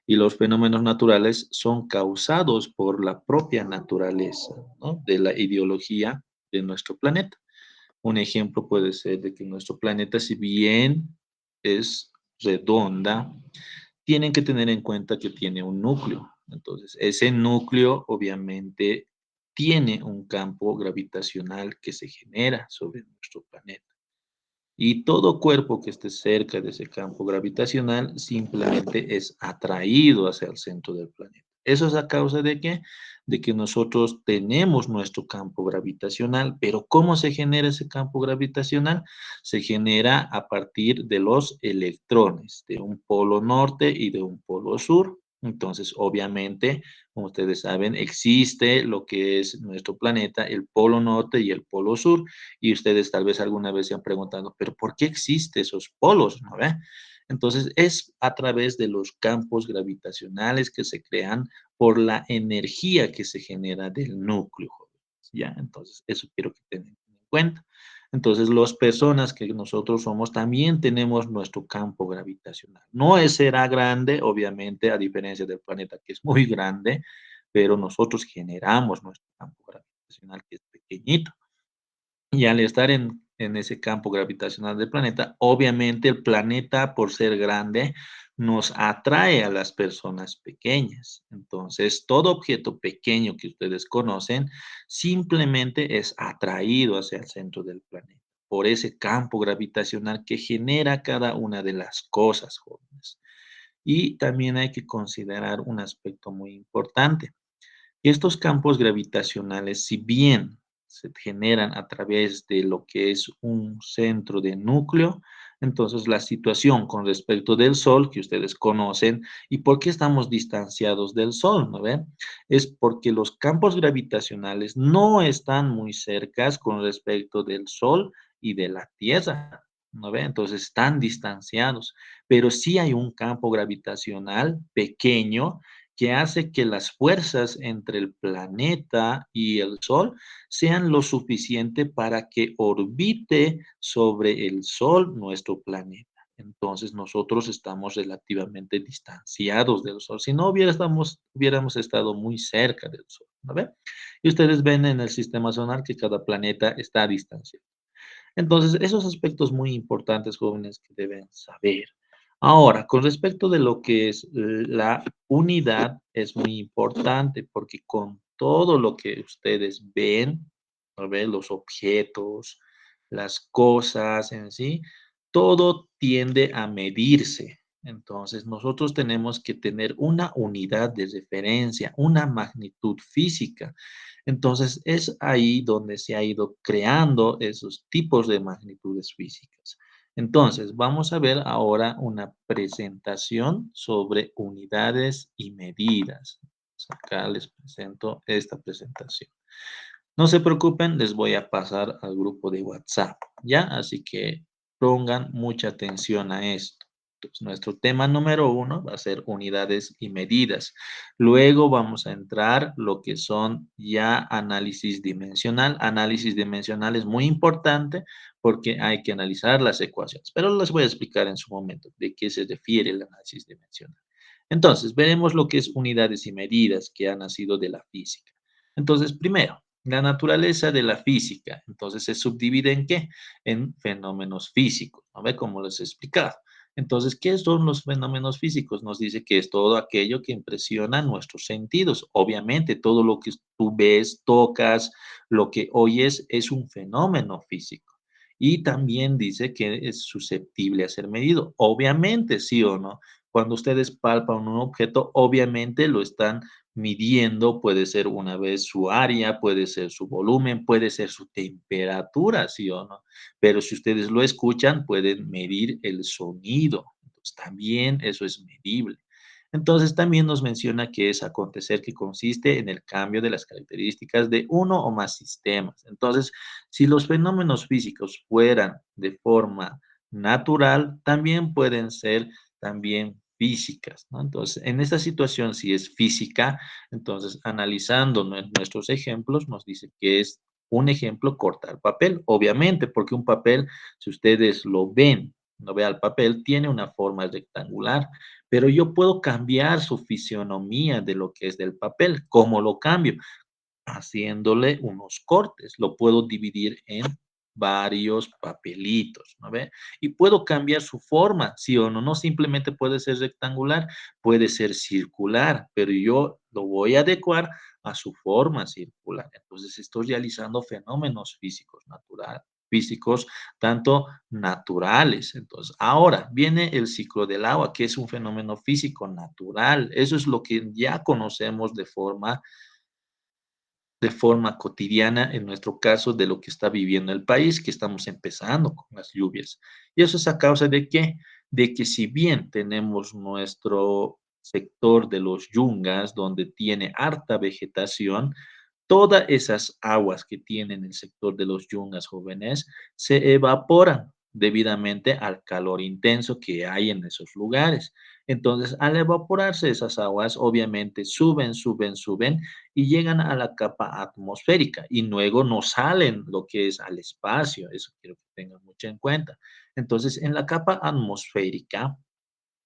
Y los fenómenos naturales son causados por la propia naturaleza, ¿no?, de la ideología de nuestro planeta. Un ejemplo puede ser de que nuestro planeta, si bien es redonda, tienen que tener en cuenta que tiene un núcleo. Entonces, ese núcleo obviamente tiene un campo gravitacional que se genera sobre nuestro planeta. Y todo cuerpo que esté cerca de ese campo gravitacional simplemente es atraído hacia el centro del planeta. ¿Eso es a causa de qué? De que nosotros tenemos nuestro campo gravitacional, pero ¿cómo se genera ese campo gravitacional? Se genera a partir de los electrones, de un polo norte y de un polo sur. Entonces, obviamente, como ustedes saben, existe lo que es nuestro planeta, el polo norte y el polo sur. Y ustedes tal vez alguna vez se han preguntado, pero ¿por qué existen esos polos? ¿No ve? Entonces, es a través de los campos gravitacionales que se crean por la energía que se genera del núcleo, ¿ya? Entonces, eso quiero que tengan en cuenta. Entonces, las personas que nosotros somos también tenemos nuestro campo gravitacional. No será grande, obviamente, a diferencia del planeta que es muy grande, pero nosotros generamos nuestro campo gravitacional que es pequeñito. Y al estar en ese campo gravitacional del planeta, obviamente el planeta, por ser grande, nos atrae a las personas pequeñas. Entonces, todo objeto pequeño que ustedes conocen simplemente es atraído hacia el centro del planeta por ese campo gravitacional que genera cada una de las cosas, jóvenes. Y también hay que considerar un aspecto muy importante. Estos campos gravitacionales, si bien se generan a través de lo que es un centro de núcleo, entonces la situación con respecto del Sol, que ustedes conocen, ¿y por qué estamos distanciados del Sol? ¿No ven? Es porque los campos gravitacionales no están muy cercas con respecto del Sol y de la Tierra. ¿No ve? Entonces están distanciados, pero sí hay un campo gravitacional pequeño que hace que las fuerzas entre el planeta y el Sol sean lo suficiente para que orbite sobre el Sol nuestro planeta. Entonces nosotros estamos relativamente distanciados del Sol. Si no hubiéramos estado muy cerca del Sol, ¿no ve? Y ustedes ven en el sistema solar que cada planeta está a distancia. Entonces, esos aspectos muy importantes, jóvenes, que deben saber. Ahora, con respecto de lo que es la unidad, es muy importante porque con todo lo que ustedes ven, ¿no ve? Los objetos, las cosas en sí, todo tiende a medirse. Entonces, nosotros tenemos que tener una unidad de referencia, una magnitud física. Entonces, es ahí donde se ha ido creando esos tipos de magnitudes físicas. Entonces, vamos a ver ahora una presentación sobre unidades y medidas. Acá les presento esta presentación. No se preocupen, les voy a pasar al grupo de WhatsApp, ¿ya? Así que pongan mucha atención a esto. Entonces, nuestro tema número 1 va a ser unidades y medidas. Luego vamos a entrar lo que son ya análisis dimensional. Análisis dimensional es muy importante porque hay que analizar las ecuaciones, pero les voy a explicar en su momento de qué se refiere el análisis dimensional. Entonces, veremos lo que es unidades y medidas que han nacido de la física. Entonces, primero, la naturaleza de la física. Entonces, se subdivide ¿en qué? En fenómenos físicos, ¿no ve? Como les he explicado. Entonces, ¿qué son los fenómenos físicos? Nos dice que es todo aquello que impresiona nuestros sentidos. Obviamente, todo lo que tú ves, tocas, lo que oyes es un fenómeno físico. Y también dice que es susceptible a ser medido. Obviamente, sí o no. Cuando ustedes palpan un objeto, obviamente lo están midiendo, puede ser una vez su área, puede ser su volumen, puede ser su temperatura, ¿sí o no? Pero si ustedes lo escuchan, pueden medir el sonido. Entonces, también eso es medible. Entonces, también nos menciona que es acontecer que consiste en el cambio de las características de uno o más sistemas. Entonces, si los fenómenos físicos fueran de forma natural, también pueden ser también físicas, ¿no? Entonces, en esta situación, si es física, entonces analizando nuestros ejemplos, nos dice que es un ejemplo cortar papel, obviamente, porque un papel, si ustedes lo ven, no ve al papel, tiene una forma rectangular, pero yo puedo cambiar su fisionomía de lo que es del papel. ¿Cómo lo cambio? Haciéndole unos cortes. Lo puedo dividir en varios papelitos, ¿no ve? Y puedo cambiar su forma, sí o no. No simplemente puede ser rectangular, puede ser circular, pero yo lo voy a adecuar a su forma circular. Entonces estoy realizando fenómenos físicos, tanto naturales. Entonces, ahora viene el ciclo del agua, que es un fenómeno físico natural. Eso es lo que ya conocemos de forma cotidiana, en nuestro caso, de lo que está viviendo el país, que estamos empezando con las lluvias. ¿Y eso es a causa de qué? De que si bien tenemos nuestro sector de los yungas, donde tiene harta vegetación, todas esas aguas que tienen el sector de los yungas jóvenes se evaporan debidamente al calor intenso que hay en esos lugares. Entonces, al evaporarse esas aguas, obviamente suben y llegan a la capa atmosférica y luego no salen lo que es al espacio. Eso quiero que tengan mucho en cuenta. Entonces, en la capa atmosférica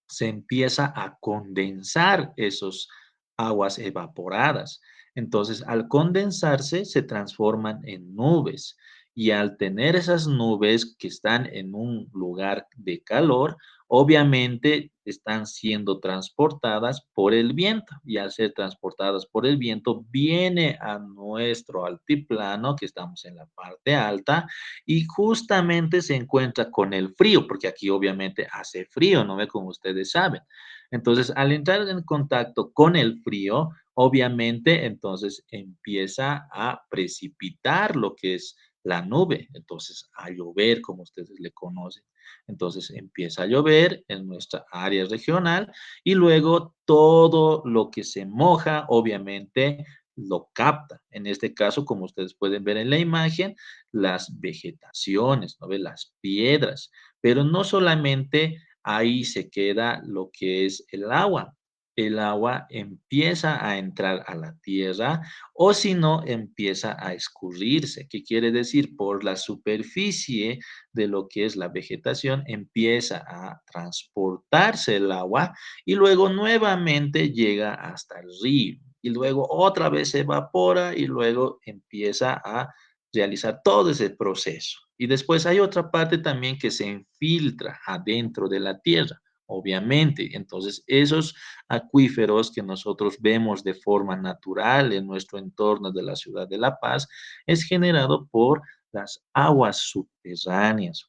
se empieza a condensar esos aguas evaporadas. Entonces, al condensarse, se transforman en nubes. Y al tener esas nubes que están en un lugar de calor, obviamente están siendo transportadas por el viento. Y al ser transportadas por el viento, viene a nuestro altiplano, que estamos en la parte alta, y justamente se encuentra con el frío, porque aquí obviamente hace frío, ¿no ve? Como ustedes saben. Entonces, al entrar en contacto con el frío, obviamente, entonces empieza a precipitar lo que es la nube, entonces a llover, como ustedes le conocen. Entonces empieza a llover en nuestra área regional y luego todo lo que se moja, obviamente, lo capta. En este caso, como ustedes pueden ver en la imagen, las vegetaciones, ¿no ve? Las piedras, pero no solamente ahí se queda lo que es el agua. el agua empieza a entrar a la tierra o si no, empieza a escurrirse. ¿Qué quiere decir? Por la superficie de lo que es la vegetación empieza a transportarse el agua y luego nuevamente llega hasta el río. Y luego otra vez se evapora y luego empieza a realizar todo ese proceso. Y después hay otra parte también que se infiltra adentro de la tierra, obviamente. Entonces, esos acuíferos que nosotros vemos de forma natural en nuestro entorno de la ciudad de La Paz es generado por las aguas subterráneas,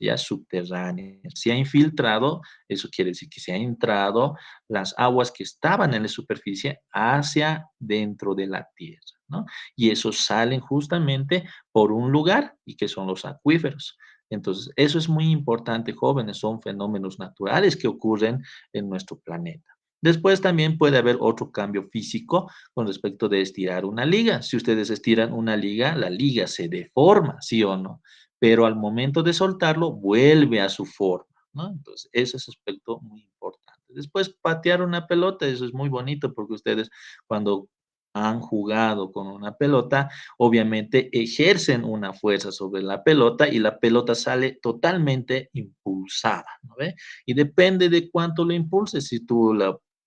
ya subterráneas. Se ha infiltrado, eso quiere decir que se ha entrado las aguas que estaban en la superficie hacia dentro de la tierra, ¿no? Y esos salen justamente por un lugar y que son los acuíferos. Entonces, eso es muy importante, jóvenes, son fenómenos naturales que ocurren en nuestro planeta. Después también puede haber otro cambio físico con respecto de estirar una liga. Si ustedes estiran una liga, la liga se deforma, ¿sí o no? Pero al momento de soltarlo, vuelve a su forma, ¿no? Entonces, ese es un aspecto muy importante. Después, patear una pelota, eso es muy bonito porque ustedes cuando han jugado con una pelota, obviamente ejercen una fuerza sobre la pelota y la pelota sale totalmente impulsada, ¿no ve? Y depende de cuánto lo impulses, si tú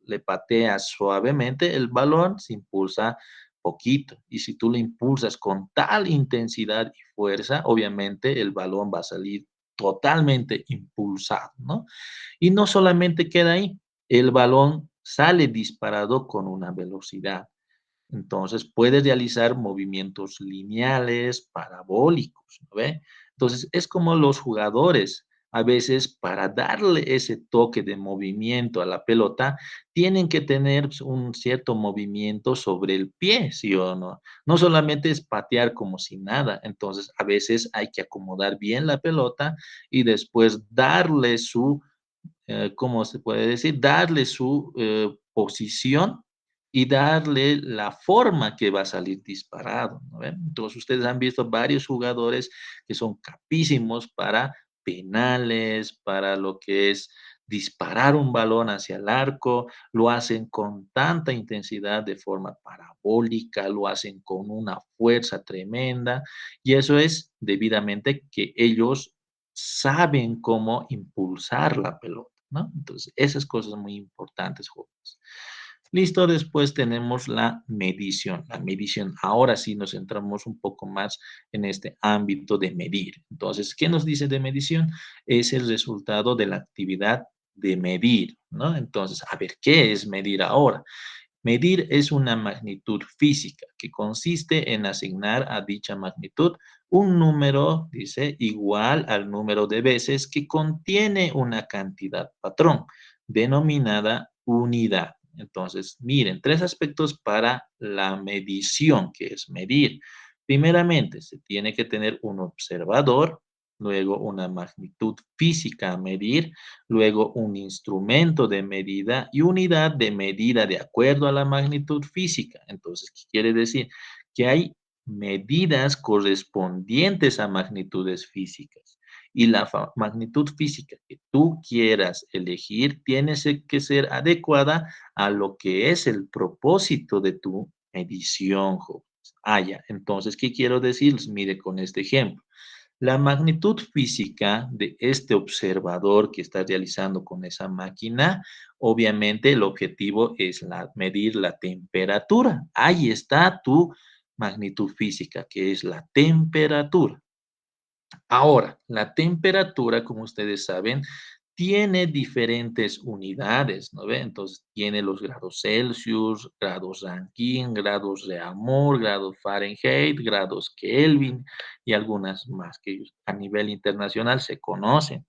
le pateas suavemente, el balón se impulsa poquito. Y si tú le impulsas con tal intensidad y fuerza, obviamente el balón va a salir totalmente impulsado, ¿no? Y no solamente queda ahí, el balón sale disparado con una velocidad. Entonces, puede realizar movimientos lineales, parabólicos, ¿no ve? Entonces, es como los jugadores, a veces para darle ese toque de movimiento a la pelota, tienen que tener un cierto movimiento sobre el pie, ¿sí o no? No solamente es patear como si nada, entonces a veces hay que acomodar bien la pelota y después darle su ¿cómo se puede decir? Darle su posición y darle la forma que va a salir disparado, ¿no ven? Entonces, ustedes han visto varios jugadores que son capísimos para penales, para lo que es disparar un balón hacia el arco, lo hacen con tanta intensidad de forma parabólica, lo hacen con una fuerza tremenda, y eso es debidamente que ellos saben cómo impulsar la pelota, ¿no? Entonces, esas cosas muy importantes, jóvenes. Listo, después tenemos la medición. La medición, ahora sí nos centramos un poco más en este ámbito de medir. Entonces, ¿qué nos dice de medición? Es el resultado de la actividad de medir, ¿no? Entonces, a ver, ¿qué es medir ahora? Medir es una magnitud física que consiste en asignar a dicha magnitud un número, dice, igual al número de veces que contiene una cantidad patrón, denominada unidad. Entonces, miren, tres aspectos para la medición, que es medir. Primeramente, se tiene que tener un observador, luego una magnitud física a medir, luego un instrumento de medida y unidad de medida de acuerdo a la magnitud física. Entonces, ¿qué quiere decir? Que hay medidas correspondientes a magnitudes físicas. Y la magnitud física que tú quieras elegir tiene que ser adecuada a lo que es el propósito de tu medición, jóvenes. Ah, ya. Entonces, ¿qué quiero decirles? Mire con este ejemplo. La magnitud física de este observador que está realizando con esa máquina, obviamente el objetivo es medir la temperatura. Ahí está tu magnitud física, que es la temperatura. Ahora, la temperatura, como ustedes saben, tiene diferentes unidades, ¿no ve? Entonces, tiene los grados Celsius, grados Rankine, grados Reaumur, grados Fahrenheit, grados Kelvin y algunas más que a nivel internacional se conocen.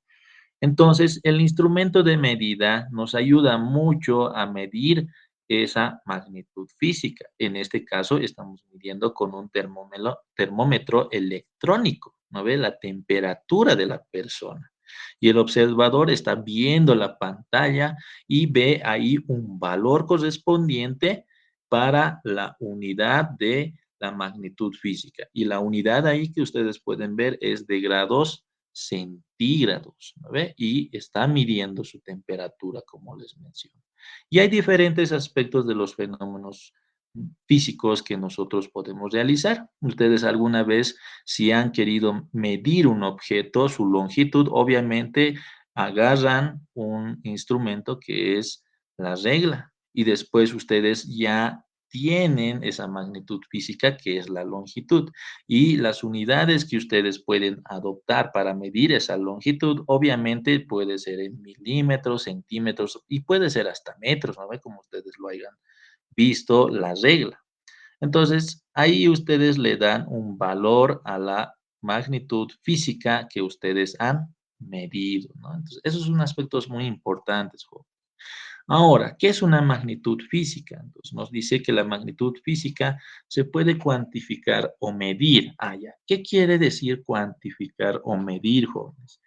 Entonces, el instrumento de medida nos ayuda mucho a medir esa magnitud física. En este caso, estamos midiendo con un termómetro electrónico, ¿no ve? La temperatura de la persona. Y el observador está viendo la pantalla y ve ahí un valor correspondiente para la unidad de la magnitud física. Y la unidad ahí que ustedes pueden ver es de grados centígrados, ¿no ve? Y está midiendo su temperatura, como les menciono. Y hay diferentes aspectos de los fenómenos físicos que nosotros podemos realizar. Ustedes alguna vez, si han querido medir un objeto, su longitud, obviamente agarran un instrumento que es la regla y después ustedes ya tienen esa magnitud física que es la longitud y las unidades que ustedes pueden adoptar para medir esa longitud obviamente puede ser en milímetros, centímetros y puede ser hasta metros, ¿no ve? Como ustedes lo hayan visto la regla. Entonces, ahí ustedes le dan un valor a la magnitud física que ustedes han medido, ¿no? Entonces, esos son aspectos muy importantes, joven. Ahora, ¿qué es una magnitud física? Entonces, nos dice que la magnitud física se puede cuantificar o medir. Ah, ya. ¿Qué quiere decir cuantificar o medir, jóvenes?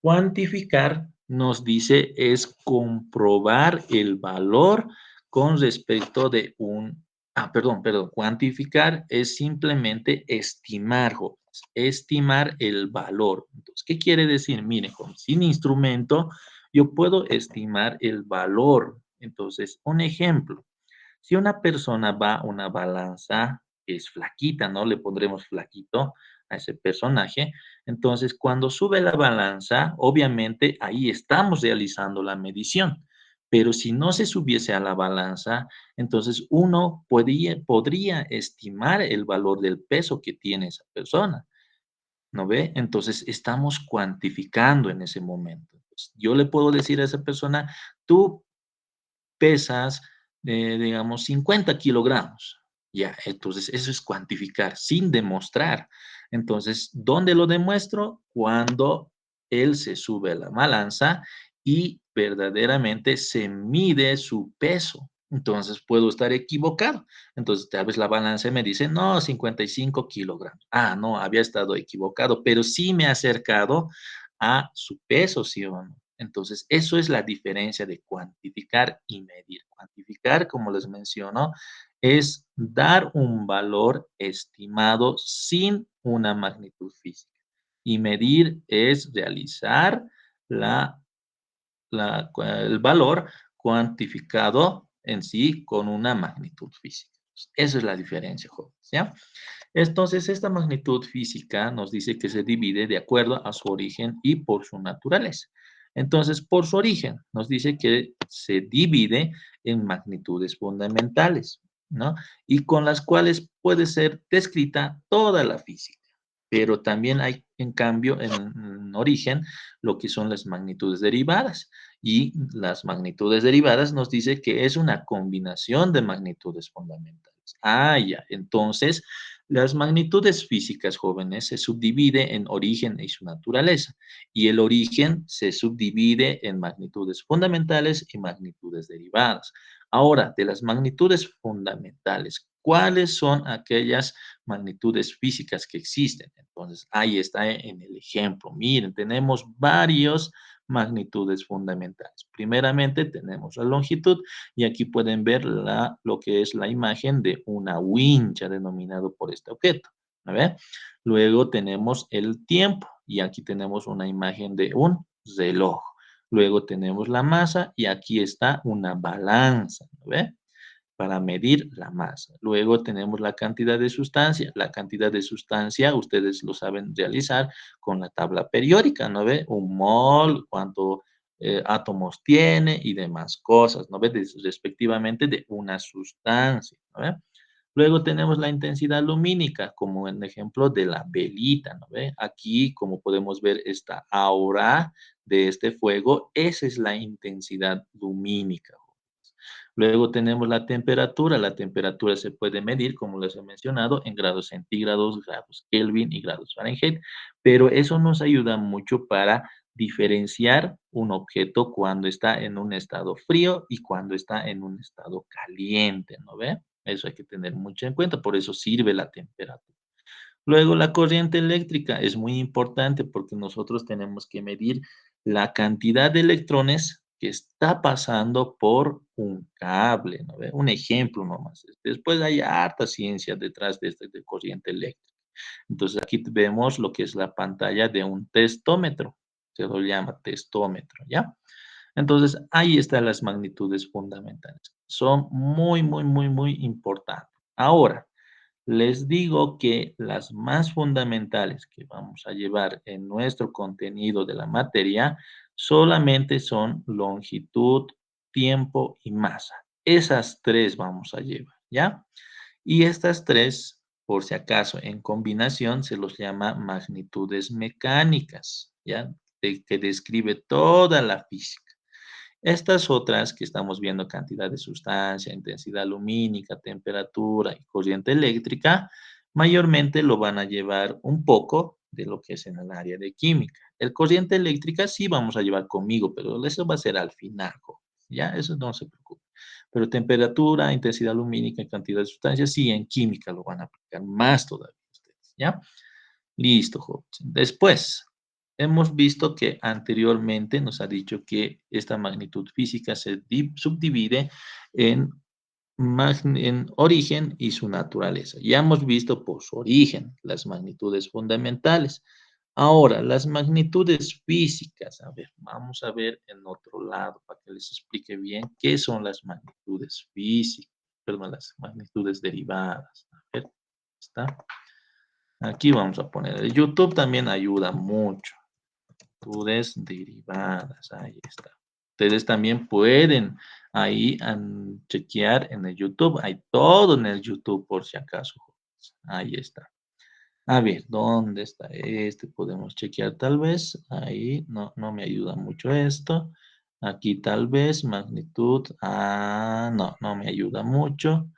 Cuantificar, nos dice, es comprobar el valor con respecto de un... Ah, perdón. Cuantificar es simplemente estimar, jóvenes. Estimar el valor. Entonces, ¿qué quiere decir? Miren, jóvenes, sin instrumento yo puedo estimar el valor. Entonces, un ejemplo. Si una persona va a una balanza que es flaquita, ¿no? Le pondremos flaquito a ese personaje. Entonces, cuando sube la balanza, obviamente ahí estamos realizando la medición. Pero si no se subiese a la balanza, entonces uno podría estimar el valor del peso que tiene esa persona. ¿No ve? Entonces estamos cuantificando en ese momento. Entonces, yo le puedo decir a esa persona, tú pesas, digamos, 50 kilogramos. Ya, entonces eso es cuantificar sin demostrar. Entonces, ¿dónde lo demuestro? Cuando él se sube a la balanza y verdaderamente se mide su peso. Entonces puedo estar equivocado. Entonces tal vez la balanza me dice, no, 55 kilogramos. Ah, no, había estado equivocado, pero sí me ha acercado a su peso, ¿sí o no? Entonces, eso es la diferencia de cuantificar y medir. Cuantificar, como les menciono, es dar un valor estimado sin una magnitud física. Y medir es realizar el valor cuantificado en sí con una magnitud física. Esa es la diferencia, jóvenes, ¿ya? Entonces, esta magnitud física nos dice que se divide de acuerdo a su origen y por su naturaleza. Entonces, por su origen, nos dice que se divide en magnitudes fundamentales, ¿no? Y con las cuales puede ser descrita toda la física. Pero también hay, en cambio, en origen, lo que son las magnitudes derivadas. Y las magnitudes derivadas nos dice que es una combinación de magnitudes fundamentales. Ah, ya. Entonces, las magnitudes físicas, jóvenes, se subdivide en origen y su naturaleza. Y el origen se subdivide en magnitudes fundamentales y magnitudes derivadas. Ahora, de las magnitudes fundamentales, ¿cuáles son aquellas magnitudes físicas que existen? Entonces, ahí está en el ejemplo. Miren, tenemos varias magnitudes fundamentales. Primeramente, tenemos la longitud y aquí pueden ver lo que es la imagen de una wincha denominado por este objeto. ¿A ver? Luego tenemos el tiempo y aquí tenemos una imagen de un reloj. Luego tenemos la masa y aquí está una balanza. ¿A ver? Para medir la masa. Luego tenemos la cantidad de sustancia. La cantidad de sustancia, ustedes lo saben realizar con la tabla periódica, ¿no ve? Un mol, cuánto átomos tiene y demás cosas, ¿no ve? Respectivamente de una sustancia, ¿no ve? Luego tenemos la intensidad lumínica, como en el ejemplo de la velita, ¿no ve? Aquí, como podemos ver, esta aura de este fuego, esa es la intensidad lumínica. Luego tenemos la temperatura se puede medir, como les he mencionado, en grados centígrados, grados Kelvin y grados Fahrenheit, pero eso nos ayuda mucho para diferenciar un objeto cuando está en un estado frío y cuando está en un estado caliente, ¿no ve? Eso hay que tener mucho en cuenta, por eso sirve la temperatura. Luego, la corriente eléctrica es muy importante porque nosotros tenemos que medir la cantidad de electrones que está pasando por un cable, ¿no ve? Un ejemplo nomás. Después hay harta ciencia detrás de corriente eléctrica. Entonces aquí vemos lo que es la pantalla de un testómetro. Se lo llama testómetro, ¿ya? Entonces ahí están las magnitudes fundamentales. Son muy, muy, muy, muy importantes. Ahora, les digo que las más fundamentales que vamos a llevar en nuestro contenido de la materia solamente son longitud, tiempo y masa. Esas tres vamos a llevar, ¿ya? Y estas tres, por si acaso, en combinación se los llama magnitudes mecánicas, ¿ya? Que describe toda la física. Estas otras que estamos viendo, cantidad de sustancia, intensidad lumínica, temperatura y corriente eléctrica, mayormente lo van a llevar un poco de lo que es en el área de química. El corriente eléctrica sí vamos a llevar conmigo, pero eso va a ser al final, ¿ya? Eso no se preocupe. Pero temperatura, intensidad lumínica y cantidad de sustancias, sí, en química lo van a aplicar más todavía ustedes, ¿ya? Listo, jóvenes. Después, hemos visto que anteriormente nos ha dicho que esta magnitud física se subdivide en origen y su naturaleza. Ya hemos visto por su origen las magnitudes fundamentales. Ahora, las magnitudes físicas. A ver, vamos a ver en otro lado para que les explique bien qué son las magnitudes físicas, perdón, las magnitudes derivadas. A ver, ¿está? Aquí vamos a poner. El YouTube también ayuda mucho. Magnitudes derivadas, ahí está. Ustedes también pueden ahí chequear en el YouTube. Hay todo en el YouTube por si acaso. Ahí está. A ver, ¿dónde está este? Podemos chequear tal vez. Ahí no me ayuda mucho esto. Aquí tal vez magnitud. Ah, no me ayuda mucho.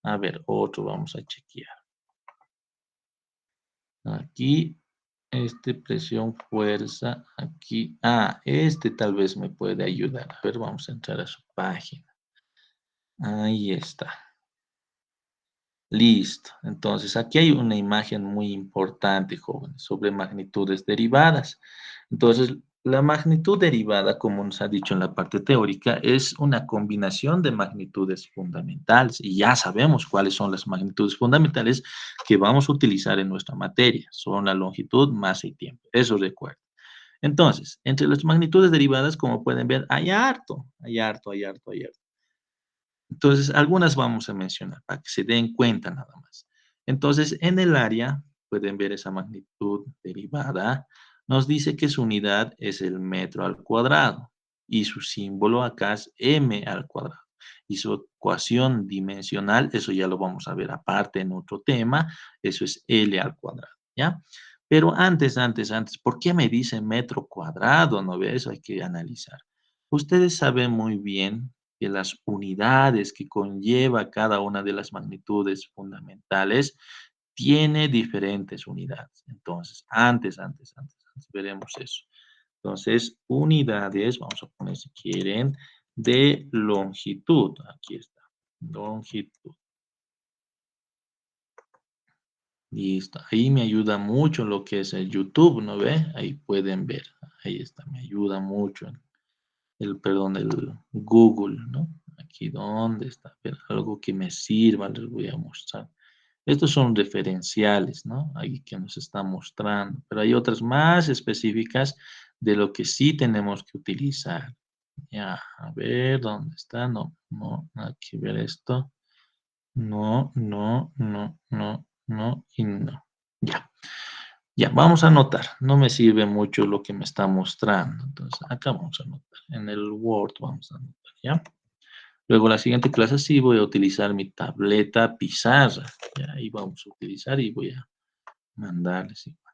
A ver, otro vamos a chequear. Aquí, presión, fuerza, aquí. Ah, tal vez me puede ayudar. A ver, vamos a entrar a su página. Ahí está. Listo. Entonces, aquí hay una imagen muy importante, jóvenes, sobre magnitudes derivadas. Entonces, la magnitud derivada, como nos ha dicho en la parte teórica, es una combinación de magnitudes fundamentales. Y ya sabemos cuáles son las magnitudes fundamentales que vamos a utilizar en nuestra materia. Son la longitud, masa y tiempo. Eso recuerden. Entonces, entre las magnitudes derivadas, como pueden ver, hay harto. Entonces, algunas vamos a mencionar para que se den cuenta nada más. Entonces, en el área, pueden ver esa magnitud derivada, nos dice que su unidad es el metro al cuadrado y su símbolo acá es m al cuadrado. Y su ecuación dimensional, eso ya lo vamos a ver aparte en otro tema, eso es L al cuadrado, ¿ya? Pero antes, ¿por qué me dice metro cuadrado? ¿No ve? Eso hay que analizar. Ustedes saben muy bien que las unidades que conlleva cada una de las magnitudes fundamentales tiene diferentes unidades. Entonces, antes, veremos eso. Entonces, unidades, vamos a poner si quieren, de longitud. Aquí está, longitud. Listo, ahí me ayuda mucho lo que es el YouTube, ¿no ve? Ahí pueden ver, ahí está, me ayuda mucho el Google, ¿no? Aquí, ¿dónde está? Pero algo que me sirva, les voy a mostrar. Estos son referenciales, ¿no? Ahí que nos está mostrando. Pero hay otras más específicas de lo que sí tenemos que utilizar. Ya, a ver, ¿dónde está? No, aquí ver esto. No, y no. Ya, vamos a anotar. No me sirve mucho lo que me está mostrando. Entonces, acá vamos a anotar. En el Word vamos a anotar, ¿ya? Luego, la siguiente clase sí voy a utilizar mi tableta pizarra. Ya, ahí vamos a utilizar y voy a mandarles igual.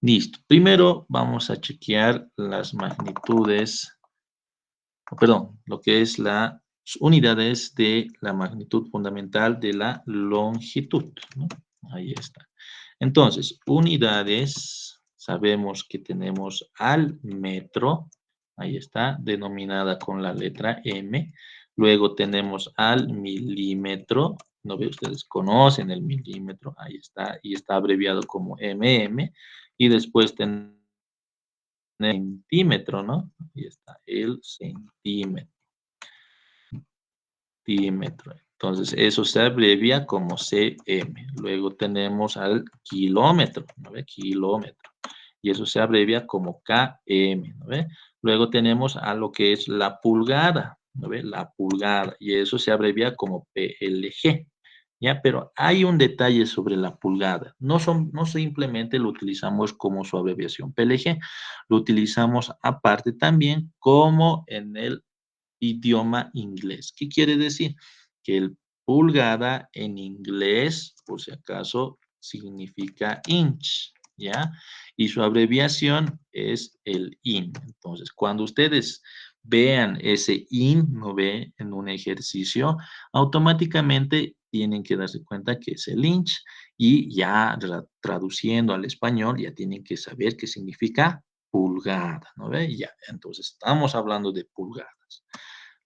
Listo. Primero vamos a chequear las magnitudes, perdón, lo que es las unidades de la magnitud fundamental de la longitud, ¿no? Ahí está. Entonces, unidades, sabemos que tenemos al metro, ahí está, denominada con la letra M. Luego tenemos al milímetro, ¿no ve? Ustedes conocen el milímetro, ahí está, y está abreviado como MM. Y después tenemos el centímetro, ¿no? Ahí está, el centímetro. Entonces, eso se abrevia como cm. Luego tenemos al kilómetro, ¿no ve? Kilómetro. Y eso se abrevia como km, ¿no ve? Luego tenemos a lo que es la pulgada, ¿no ve? La pulgada. Y eso se abrevia como plg. ¿Ya? Pero hay un detalle sobre la pulgada. No simplemente lo utilizamos como su abreviación PLG, lo utilizamos aparte también como en el idioma inglés. ¿Qué quiere decir? Que el pulgada en inglés, por si acaso, significa inch, ¿ya? Y su abreviación es el in. Entonces, cuando ustedes vean ese in, ¿no ve? En un ejercicio, automáticamente tienen que darse cuenta que es el inch y ya traduciendo al español ya tienen que saber qué significa pulgada, ¿no ve? Ya, entonces estamos hablando de pulgadas.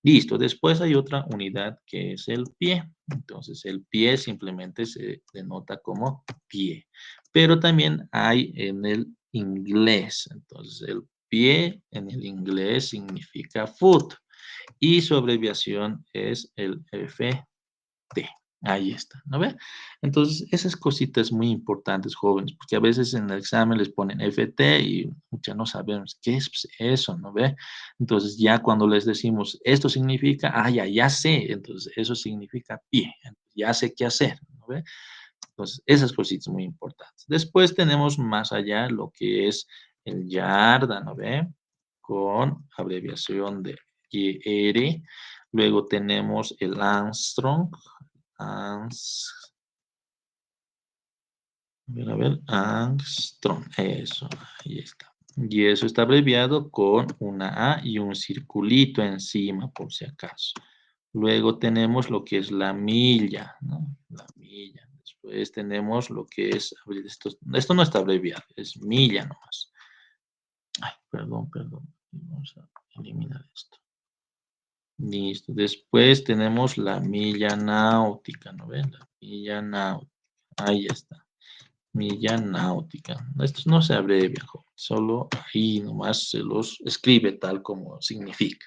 Listo, después hay otra unidad que es el pie. Entonces, el pie simplemente se denota como pie. Pero también hay en el inglés. Entonces, el pie en el inglés significa foot. Y su abreviación es el FT. Ahí está, ¿no ve? Entonces, esas cositas muy importantes, jóvenes, porque a veces en el examen les ponen FT y ya no sabemos qué es eso, ¿no ve? Entonces, ya cuando les decimos, esto significa, ya sé, entonces eso significa pie, ya sé qué hacer, ¿no ve? Entonces, esas cositas muy importantes. Después tenemos más allá lo que es el yarda, ¿no ve? Con abreviación de YR. Luego tenemos el Armstrong, Armstrong, eso, ahí está. Y eso está abreviado con una A y un circulito encima, por si acaso. Luego tenemos lo que es la milla, ¿no? La milla. Después tenemos lo que es, esto no está abreviado, es milla nomás. Ay, perdón. Vamos a eliminar esto. Listo. Después tenemos la milla náutica, ¿no ven? La milla náutica. Ahí está. Milla náutica. Esto no se abrevia, solo ahí nomás se los escribe tal como significa.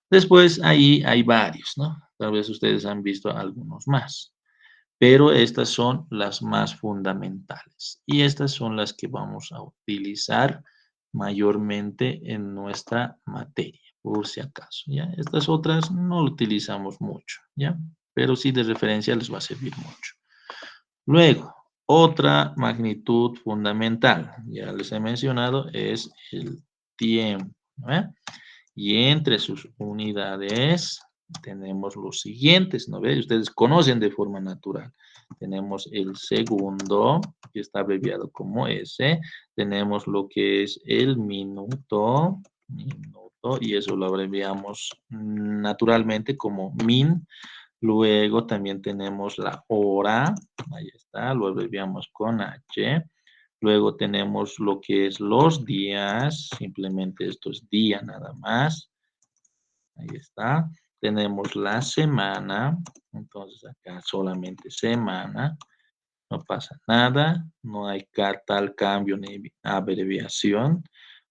Después ahí hay varios, ¿no? Tal vez ustedes han visto algunos más. Pero estas son las más fundamentales. Y estas son las que vamos a utilizar mayormente en nuestra materia, por si acaso, ¿ya? Estas otras no lo utilizamos mucho, ¿ya? Pero sí de referencia les va a servir mucho. Luego, otra magnitud fundamental, ya les he mencionado, es el tiempo, ¿no? Y entre sus unidades tenemos los siguientes, ¿no ve? Ustedes conocen de forma natural. Tenemos el segundo, que está abreviado como S. Tenemos lo que es el minuto, y eso lo abreviamos naturalmente como min. Luego también tenemos la hora, ahí está, lo abreviamos con H. Luego tenemos lo que es los días, simplemente esto es día nada más. Ahí está. Tenemos la semana, entonces acá solamente semana. No pasa nada, no hay tal cambio ni abreviación.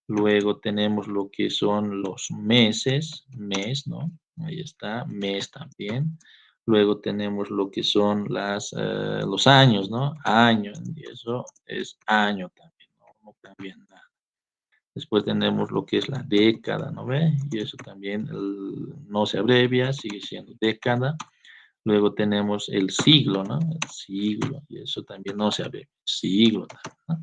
Luego tenemos lo que son los meses, mes, ¿no? Ahí está, mes también. Luego tenemos lo que son los años, ¿no? Año, y eso es año también, no cambia nada. Después tenemos lo que es la década, ¿no ve? Y eso también no se abrevia, sigue siendo década. Luego tenemos el siglo, ¿no? El siglo, y eso también no se abrevia, siglo también, ¿no?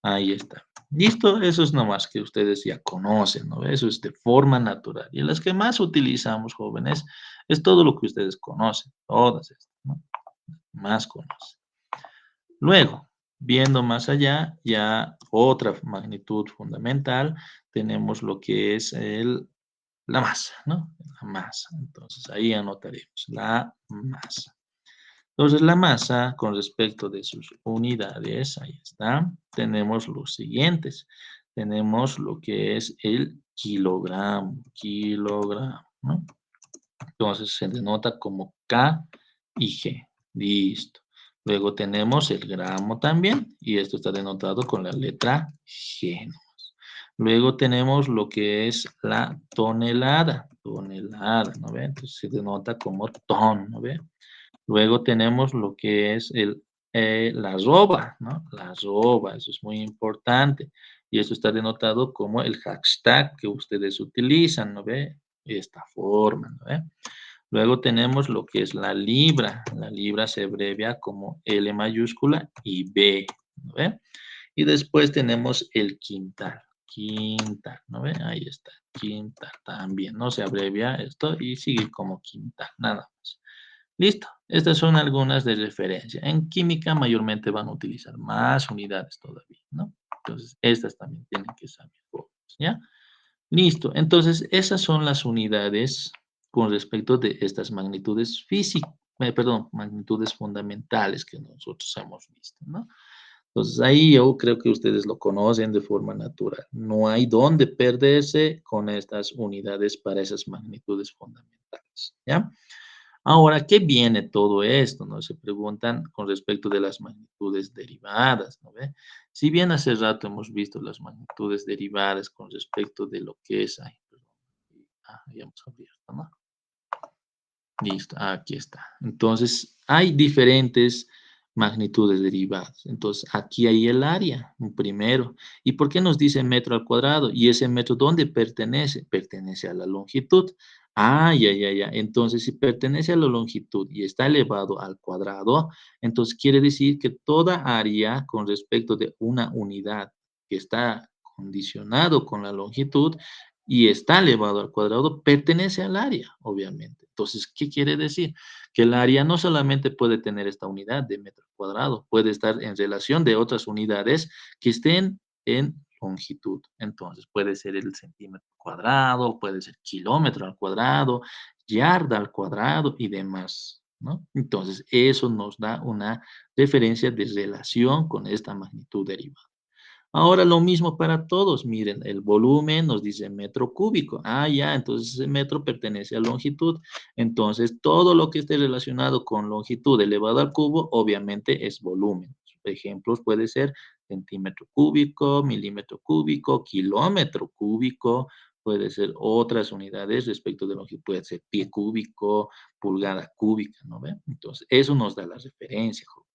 Ahí está. Listo, eso es nomás que ustedes ya conocen, ¿no? Eso es de forma natural. Y las que más utilizamos, jóvenes, es todo lo que ustedes conocen, todas estas, ¿no? Más conocen. Luego, viendo más allá, ya otra magnitud fundamental, tenemos lo que es la masa, ¿no? La masa. Entonces, ahí anotaremos la masa. Entonces, la masa, con respecto de sus unidades, ahí está, tenemos los siguientes. Tenemos lo que es el kilogramo, ¿no? Entonces, se denota como K y G. Listo. Luego tenemos el gramo también, y esto está denotado con la letra G. Luego tenemos lo que es la tonelada. tonelada, ¿no ve? Entonces se denota como ton, ¿no ve? Luego tenemos lo que es la arroba, ¿no? La arroba, eso es muy importante. Y eso está denotado como el hashtag que ustedes utilizan, ¿no ve? De esta forma, ¿no ve? Luego tenemos lo que es la libra. La libra se abrevia como L mayúscula y B, ¿no ve? Y después tenemos el quintal. Quintal, ¿no ve? Ahí está, quintal también, ¿no? Se abrevia esto y sigue como quintal, nada más. Listo, estas son algunas de referencia. En química mayormente van a utilizar más unidades todavía, ¿no? Entonces, estas también tienen que saber, ¿ya? Listo, entonces esas son las unidades con respecto de estas magnitudes físicas, magnitudes fundamentales que nosotros hemos visto, ¿no? Entonces ahí yo creo que ustedes lo conocen de forma natural. No hay dónde perderse con estas unidades para esas magnitudes fundamentales, ¿ya? Ahora, ¿qué viene todo esto? ¿No? Se preguntan con respecto de las magnitudes derivadas, ¿no ve? Si bien hace rato hemos visto las magnitudes derivadas con respecto de lo que es, ay, perdón, ya hemos abierto, ¿no? Listo, aquí está. Entonces, hay diferentes magnitudes derivadas. Entonces, aquí hay el área, un primero. ¿Y por qué nos dice metro al cuadrado? ¿Y ese metro dónde pertenece? Pertenece a la longitud. Ah, ya. Entonces, si pertenece a la longitud y está elevado al cuadrado, entonces quiere decir que toda área con respecto de una unidad que está condicionado con la longitud y está elevado al cuadrado, pertenece al área, obviamente. Entonces, ¿qué quiere decir? Que el área no solamente puede tener esta unidad de metro cuadrado, puede estar en relación de otras unidades que estén en longitud. Entonces, puede ser el centímetro cuadrado, puede ser kilómetro al cuadrado, yarda al cuadrado y demás, ¿no? Entonces, eso nos da una referencia de relación con esta magnitud derivada. Ahora lo mismo para todos. Miren, el volumen nos dice metro cúbico. Ah, ya, entonces ese metro pertenece a longitud. Entonces, todo lo que esté relacionado con longitud elevado al cubo, obviamente es volumen. Ejemplos puede ser centímetro cúbico, milímetro cúbico, kilómetro cúbico, puede ser otras unidades respecto de longitud, puede ser pie cúbico, pulgada cúbica, ¿no ven? Entonces, eso nos da la referencia, joven.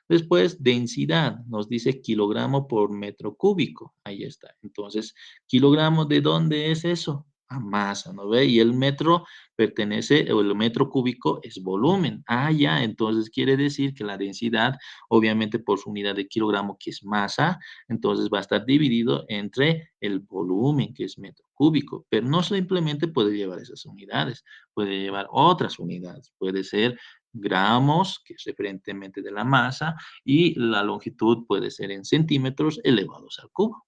Después, densidad, nos dice kilogramo por metro cúbico. Ahí está. Entonces, kilogramo, ¿de dónde es eso? A masa, ¿no ve? Y el metro pertenece, o el metro cúbico es volumen. Ah, ya, entonces quiere decir que la densidad, obviamente por su unidad de kilogramo, que es masa, entonces va a estar dividido entre el volumen, que es metro cúbico. Pero no simplemente puede llevar esas unidades, puede llevar otras unidades. Puede ser gramos, que es referentemente de la masa, y la longitud puede ser en centímetros elevados al cubo.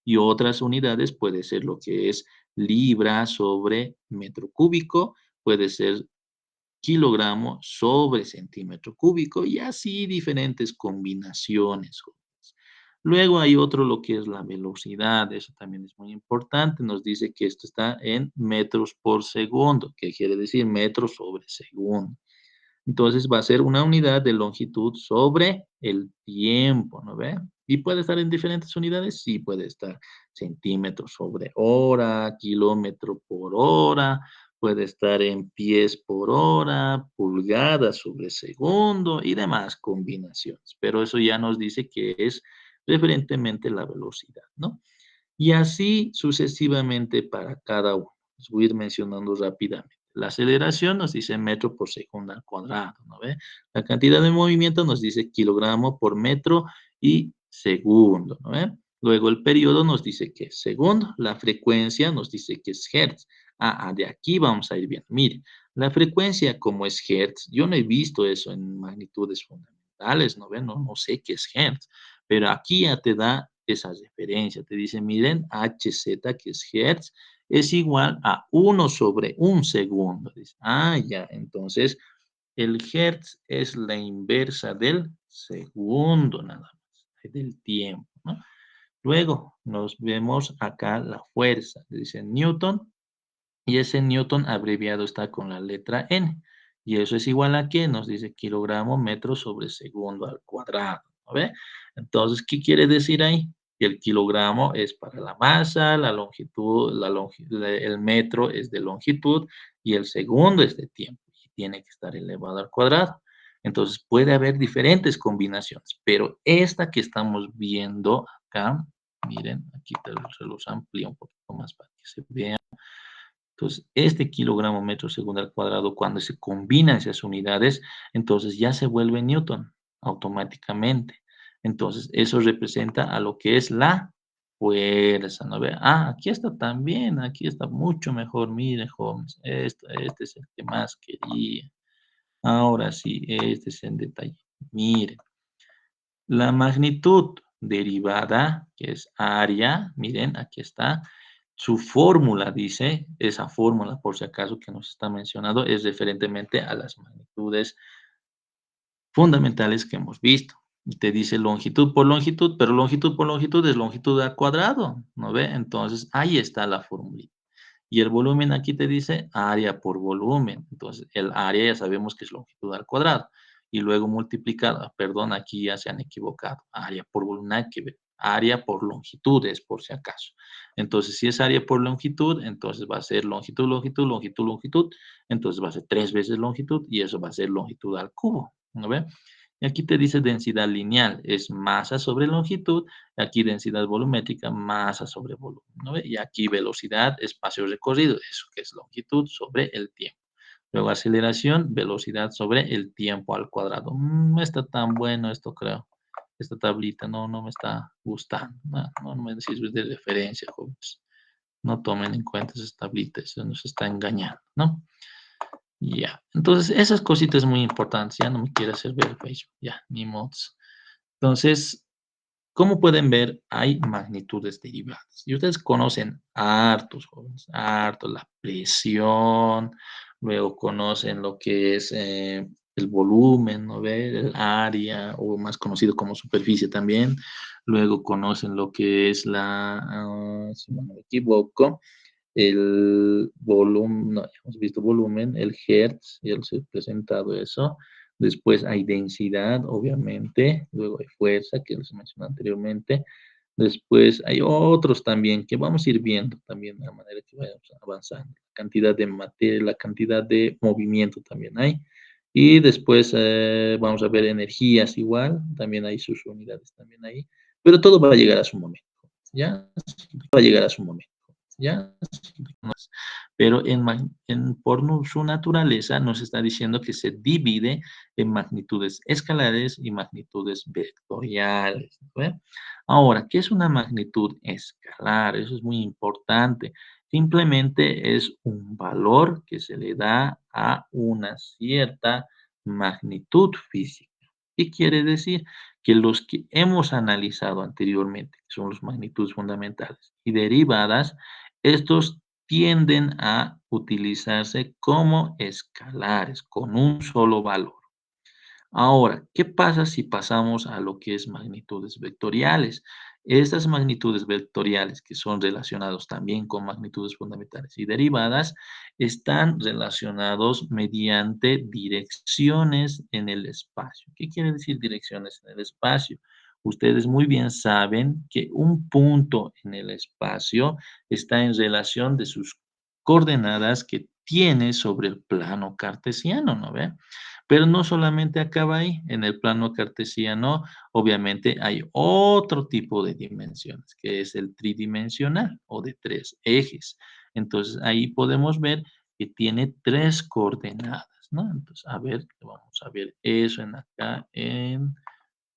Y otras unidades puede ser lo que es libra sobre metro cúbico, puede ser kilogramo sobre centímetro cúbico, y así diferentes combinaciones. Luego hay otro, lo que es la velocidad, eso también es muy importante, nos dice que esto está en metros por segundo, que quiere decir metros sobre segundo. Entonces va a ser una unidad de longitud sobre el tiempo, ¿no ve? ¿Y puede estar en diferentes unidades? Sí, puede estar centímetros sobre hora, kilómetro por hora, puede estar en pies por hora, pulgadas sobre segundo y demás combinaciones. Pero eso ya nos dice que es referentemente la velocidad, ¿no? Y así sucesivamente para cada uno. Les voy a ir mencionando rápidamente. La aceleración nos dice metro por segundo al cuadrado, ¿no ve? La cantidad de movimiento nos dice kilogramo por metro y segundo, ¿no ve? Luego el periodo nos dice que es segundo. La frecuencia nos dice que es hertz. De aquí vamos a ir viendo. Mire, la frecuencia como es hertz, yo no he visto eso en magnitudes fundamentales, ¿no ven? No sé qué es hertz, pero aquí ya te da esa referencia. Te dice, miren, Hz, que es hertz, es igual a 1 sobre un segundo. Dice, ya, entonces el hertz es la inversa del segundo nada más, del tiempo, ¿no? Luego nos vemos acá la fuerza. Dice Newton, y ese Newton abreviado está con la letra N. Y eso es igual a ¿qué? Nos dice kilogramo metro sobre segundo al cuadrado, ¿no ve? Entonces, ¿qué quiere decir ahí? Y el kilogramo es para la masa, la longitud, el metro es de longitud y el segundo es de tiempo. Y tiene que estar elevado al cuadrado. Entonces puede haber diferentes combinaciones, pero esta que estamos viendo acá, miren, aquí se los amplío un poquito más para que se vea. Entonces, este kilogramo metro segundo al cuadrado, cuando se combinan esas unidades, entonces ya se vuelve Newton automáticamente. Entonces, eso representa a lo que es la fuerza, ¿no ve? Ah, aquí está también, aquí está mucho mejor. Miren, jóvenes, este es el que más quería. Ahora sí, este es el detalle. Miren, la magnitud derivada, que es área, miren, aquí está. Su fórmula dice, esa fórmula, por si acaso que nos está mencionando, es referentemente a las magnitudes fundamentales que hemos visto. Y te dice longitud por longitud, pero longitud por longitud es longitud al cuadrado, ¿no ve? Entonces, ahí está la fórmula. Y el volumen aquí te dice área por volumen. Entonces, el área ya sabemos que es longitud al cuadrado. Y luego multiplicado, perdón, aquí ya se han equivocado. Área por volumen, nada que ver. Área por longitudes, por si acaso. Entonces, si es área por longitud, entonces va a ser longitud, longitud, longitud, longitud. Entonces va a ser 3 veces longitud y eso va a ser longitud al cubo. ¿No ve? Y aquí te dice densidad lineal, es masa sobre longitud. Aquí densidad volumétrica, masa sobre volumen, ¿no ve? Y aquí velocidad, espacio recorrido, eso que es longitud sobre el tiempo. Luego aceleración, velocidad sobre el tiempo al cuadrado. No está tan bueno esto, creo. Esta tablita no me está gustando. No me sirve de referencia, jóvenes. No tomen en cuenta esas tablitas, eso nos está engañando, ¿no? Ya, entonces esas cositas muy importantes, ya no me quiero hacer ver Facebook, ya, ni mods. Entonces, como pueden ver, hay magnitudes derivadas. Y ustedes conocen hartos, jóvenes, harto la presión, luego conocen lo que es el volumen, ¿no ve? El área, o más conocido como superficie también. Luego conocen lo que es si no me equivoco, el volumen, no, hemos visto volumen, el hertz, ya les he presentado eso. Después hay densidad, obviamente. Luego hay fuerza, que les mencioné anteriormente. Después hay otros también que vamos a ir viendo también de la manera que vayamos avanzando. La cantidad de materia, la cantidad de movimiento también hay. Y después vamos a ver energías igual, también hay sus unidades también ahí. Pero todo va a llegar a su momento, ¿ya? Va a llegar a su momento, ¿ya? Pero por su naturaleza nos está diciendo que se divide en magnitudes escalares y magnitudes vectoriales, ¿no? Ahora, ¿qué es una magnitud escalar? Eso es muy importante. Simplemente es un valor que se le da a una cierta magnitud física. ¿Qué quiere decir? Que los que hemos analizado anteriormente, que son las magnitudes fundamentales y derivadas, estos tienden a utilizarse como escalares, con un solo valor. Ahora, ¿qué pasa si pasamos a lo que es magnitudes vectoriales? Estas magnitudes vectoriales, que son relacionados también con magnitudes fundamentales y derivadas, están relacionados mediante direcciones en el espacio. ¿Qué quiere decir direcciones en el espacio? Ustedes muy bien saben que un punto en el espacio está en relación de sus coordenadas que tiene sobre el plano cartesiano, ¿no ve? Pero no solamente acaba ahí, en el plano cartesiano, obviamente hay otro tipo de dimensiones, que es el tridimensional o de 3 ejes. Entonces, ahí podemos ver que tiene 3 coordenadas, ¿no? Entonces, a ver, vamos a ver eso acá en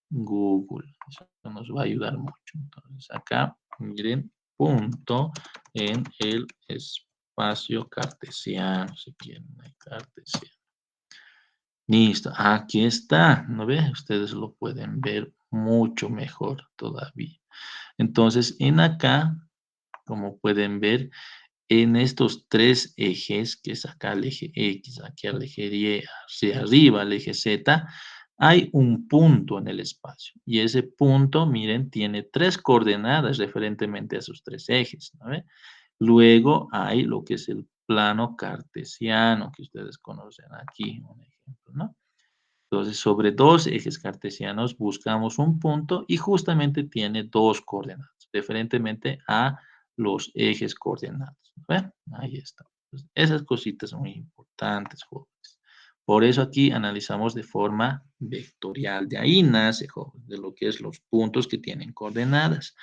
Google. Eso nos va a ayudar mucho. Entonces, acá, miren, punto en el espacio cartesiano, si quieren, cartesiano. Listo, aquí está, ¿no ve? Ustedes lo pueden ver mucho mejor todavía. Entonces, en acá, como pueden ver, en estos 3 ejes, que es acá el eje X, aquí el eje Y, hacia arriba el eje Z, hay un punto en el espacio. Y ese punto, miren, tiene 3 coordenadas referentemente a esos 3 ejes, ¿no ve? Luego hay lo que es el plano cartesiano, que ustedes conocen aquí, un ejemplo, ¿no? Entonces, sobre dos ejes cartesianos buscamos un punto y justamente tiene dos coordenadas, referentemente a los ejes coordenados. ¿Ven? Ahí está. Entonces, esas cositas son muy importantes, jóvenes. Por eso aquí analizamos de forma vectorial. De ahí nace, jóvenes, de lo que es los puntos que tienen coordenadas.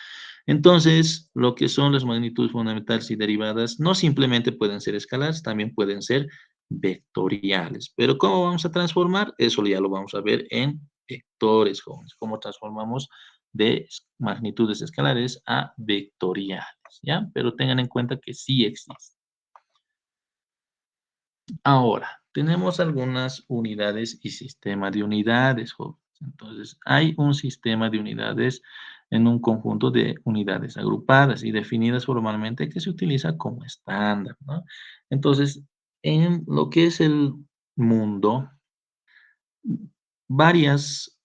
Entonces, lo que son las magnitudes fundamentales y derivadas no simplemente pueden ser escalares, también pueden ser vectoriales. Pero ¿cómo vamos a transformar? Eso ya lo vamos a ver en vectores, jóvenes. ¿Cómo transformamos de magnitudes escalares a vectoriales? ¿Ya? Pero tengan en cuenta que sí existe. Ahora, tenemos algunas unidades y sistema de unidades, jóvenes. Entonces, hay un sistema de unidades en un conjunto de unidades agrupadas y definidas formalmente que se utiliza como estándar, ¿no? Entonces, en lo que es el mundo, varias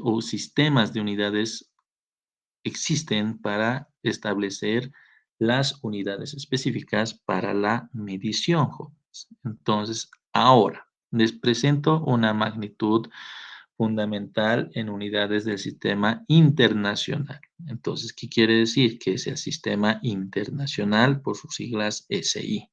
o sistemas de unidades existen para establecer las unidades específicas para la medición, jóvenes. Entonces, ahora les presento una magnitud fundamental en unidades del sistema internacional. Entonces, ¿qué quiere decir? Que es el sistema internacional por sus siglas SI.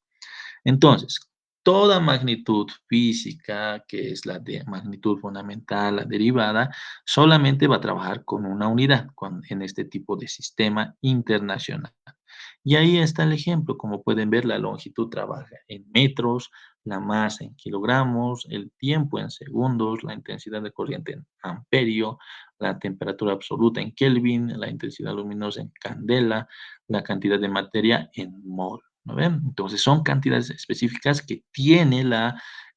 Entonces, toda magnitud física, que es la de magnitud fundamental, la derivada, solamente va a trabajar con una unidad en este tipo de sistema internacional. Y ahí está el ejemplo. Como pueden ver, la longitud trabaja en metros, la masa en kilogramos, el tiempo en segundos, la intensidad de corriente en amperio, la temperatura absoluta en Kelvin, la intensidad luminosa en candela, la cantidad de materia en mol. ¿No ven? Entonces son cantidades específicas que tiene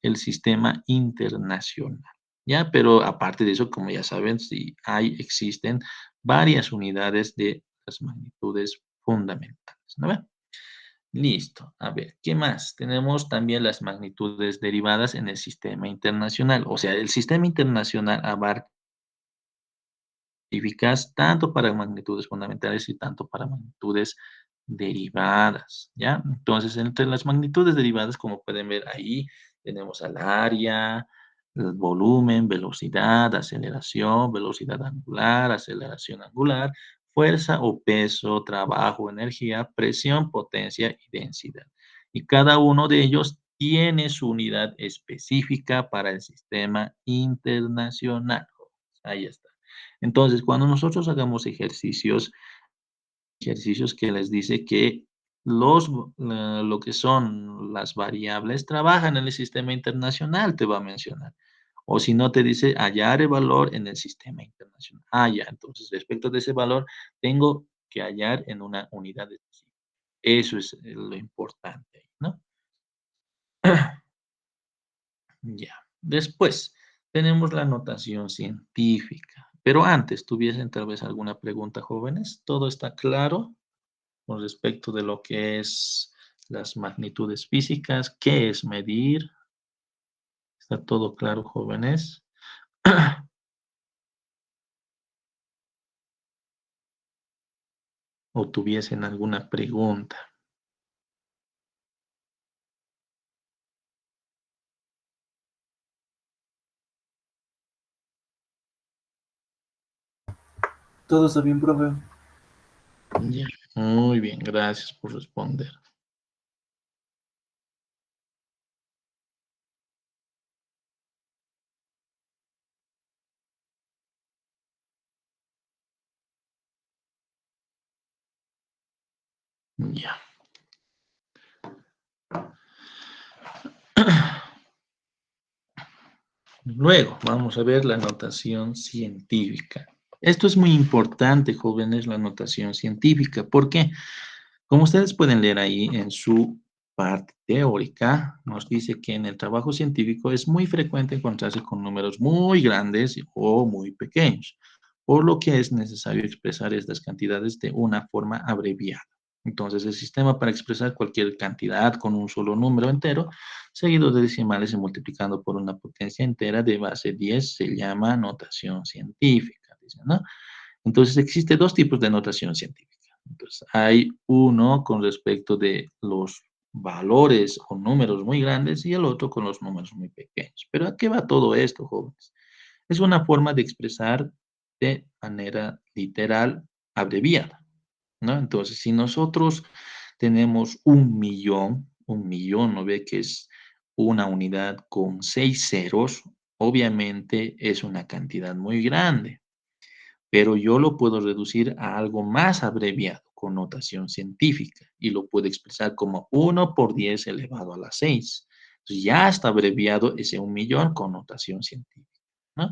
el sistema internacional. ¿Ya? Pero aparte de eso, como ya saben, sí existen varias unidades de las magnitudes fundamentales. ¿No ven? Listo. A ver, ¿qué más? Tenemos también las magnitudes derivadas en el sistema internacional. O sea, el sistema internacional abarca específicas tanto para magnitudes fundamentales y tanto para magnitudes derivadas, ¿ya? Entonces, entre las magnitudes derivadas, como pueden ver ahí, tenemos al área, el volumen, velocidad, aceleración, velocidad angular, aceleración angular, fuerza o peso, trabajo, energía, presión, potencia y densidad. Y cada uno de ellos tiene su unidad específica para el sistema internacional. Ahí está. Entonces, cuando nosotros hagamos ejercicios que les dice que lo que son las variables trabajan en el sistema internacional, te va a mencionar. O si no, te dice hallar el valor en el sistema internacional. Ah, ya, entonces respecto de ese valor, tengo que hallar en una unidad específica. Eso es lo importante, ¿no? Ya. Después, tenemos la notación científica. Pero antes, ¿tuviesen tal vez alguna pregunta, jóvenes? ¿Todo está claro con respecto de lo que es las magnitudes físicas? ¿Qué es medir? ¿Está todo claro, jóvenes? ¿O tuviesen alguna pregunta? Todo está bien, profe. Ya. Muy bien, gracias por responder. Ya. Luego, vamos a ver la notación científica. Esto es muy importante, jóvenes, la notación científica. ¿Por qué? Como ustedes pueden leer ahí en su parte teórica, nos dice que en el trabajo científico es muy frecuente encontrarse con números muy grandes o muy pequeños, por lo que es necesario expresar estas cantidades de una forma abreviada. Entonces, el sistema para expresar cualquier cantidad con un solo número entero, seguido de decimales y multiplicando por una potencia entera de base 10, se llama notación científica, dicen, ¿no? Entonces, existe dos tipos de notación científica. Entonces, hay uno con respecto de los valores o números muy grandes y el otro con los números muy pequeños. Pero ¿a qué va todo esto, jóvenes? Es una forma de expresar de manera literal abreviada, ¿no? Entonces, si nosotros tenemos 1 millón, ¿no ve? Que es una unidad con 6 ceros, obviamente es una cantidad muy grande, pero yo lo puedo reducir a algo más abreviado con notación científica y lo puedo expresar como 1 por 10 elevado a la 6. Entonces ya está abreviado ese 1 millón con notación científica, ¿no?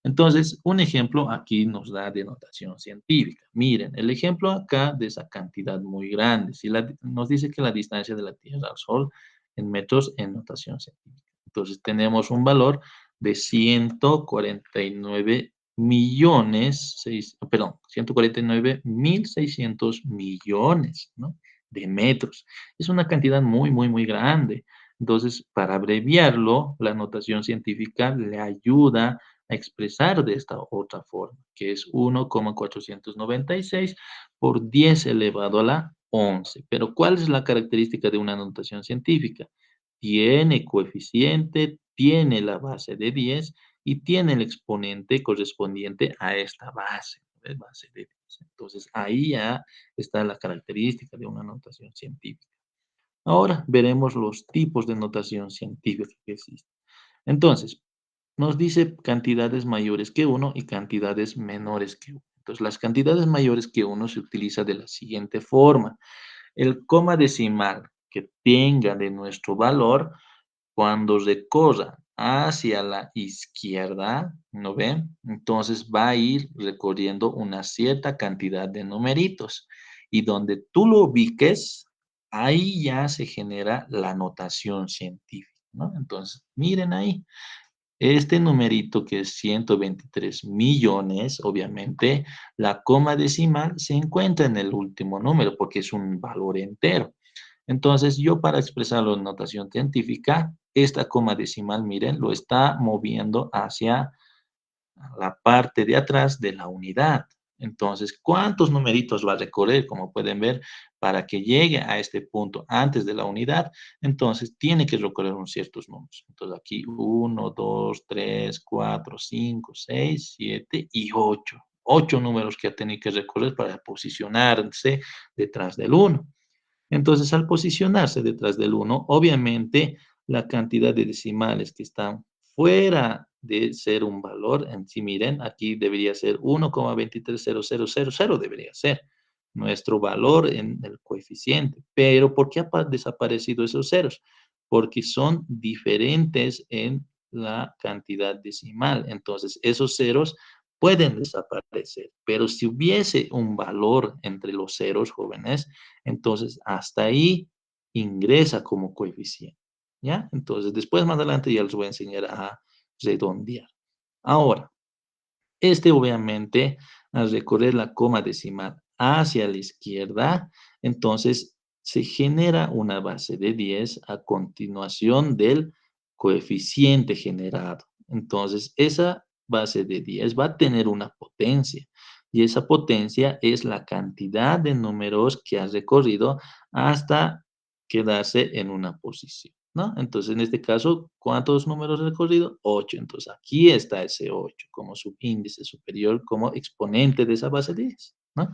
Entonces, un ejemplo aquí nos da de notación científica. Miren, el ejemplo acá de esa cantidad muy grande. Si nos dice que la distancia de la Tierra al Sol en metros en notación científica. Entonces, tenemos un valor de 149 millones, 149.600 millones, ¿no? De metros. Es una cantidad muy, muy, muy grande. Entonces, para abreviarlo, la notación científica le ayuda a expresar de esta otra forma, que es 1,496 por 10 elevado a la 11. Pero, ¿cuál es la característica de una notación científica? Tiene coeficiente, tiene la base de 10 y tiene el exponente correspondiente a esta base, ¿ves? Base de 10. Entonces, ahí ya está la característica de una notación científica. Ahora veremos los tipos de notación científica que existen. Entonces, nos dice cantidades mayores que 1 y cantidades menores que 1. Entonces, las cantidades mayores que 1 se utiliza de la siguiente forma. El coma decimal que tenga de nuestro valor, cuando recorra hacia la izquierda, ¿no ven? Entonces va a ir recorriendo una cierta cantidad de numeritos. Y donde tú lo ubiques, ahí ya se genera la notación científica, ¿no? Entonces, miren ahí. Este numerito que es 123 millones, obviamente, la coma decimal se encuentra en el último número porque es un valor entero. Entonces, yo para expresarlo en notación científica, esta coma decimal, miren, lo está moviendo hacia la parte de atrás de la unidad. Entonces, ¿cuántos numeritos va a recorrer? Como pueden ver, para que llegue a este punto antes de la unidad, entonces tiene que recorrer unos ciertos números. Entonces, aquí 1, 2, 3, 4, 5, 6, 7 y 8. 8 números que tiene que recorrer para posicionarse detrás del 1. Entonces, al posicionarse detrás del 1, obviamente la cantidad de decimales que están fuera de ser un valor en sí, miren, aquí debería ser 1,23000, debería ser nuestro valor en el coeficiente. Pero, ¿por qué ha desaparecido esos ceros? Porque son diferentes en la cantidad decimal. Entonces, esos ceros pueden desaparecer. Pero si hubiese un valor entre los ceros, jóvenes, entonces hasta ahí ingresa como coeficiente, ¿ya? Entonces, después más adelante ya les voy a enseñar a redondear. Ahora, obviamente, al recorrer la coma decimal hacia la izquierda, entonces se genera una base de 10 a continuación del coeficiente generado. Entonces, esa base de 10 va a tener una potencia y esa potencia es la cantidad de números que ha recorrido hasta quedarse en una posición, ¿no? Entonces, en este caso, ¿cuántos números ha recorrido? 8. Entonces, aquí está ese 8 como subíndice superior, como exponente de esa base 10, ¿no?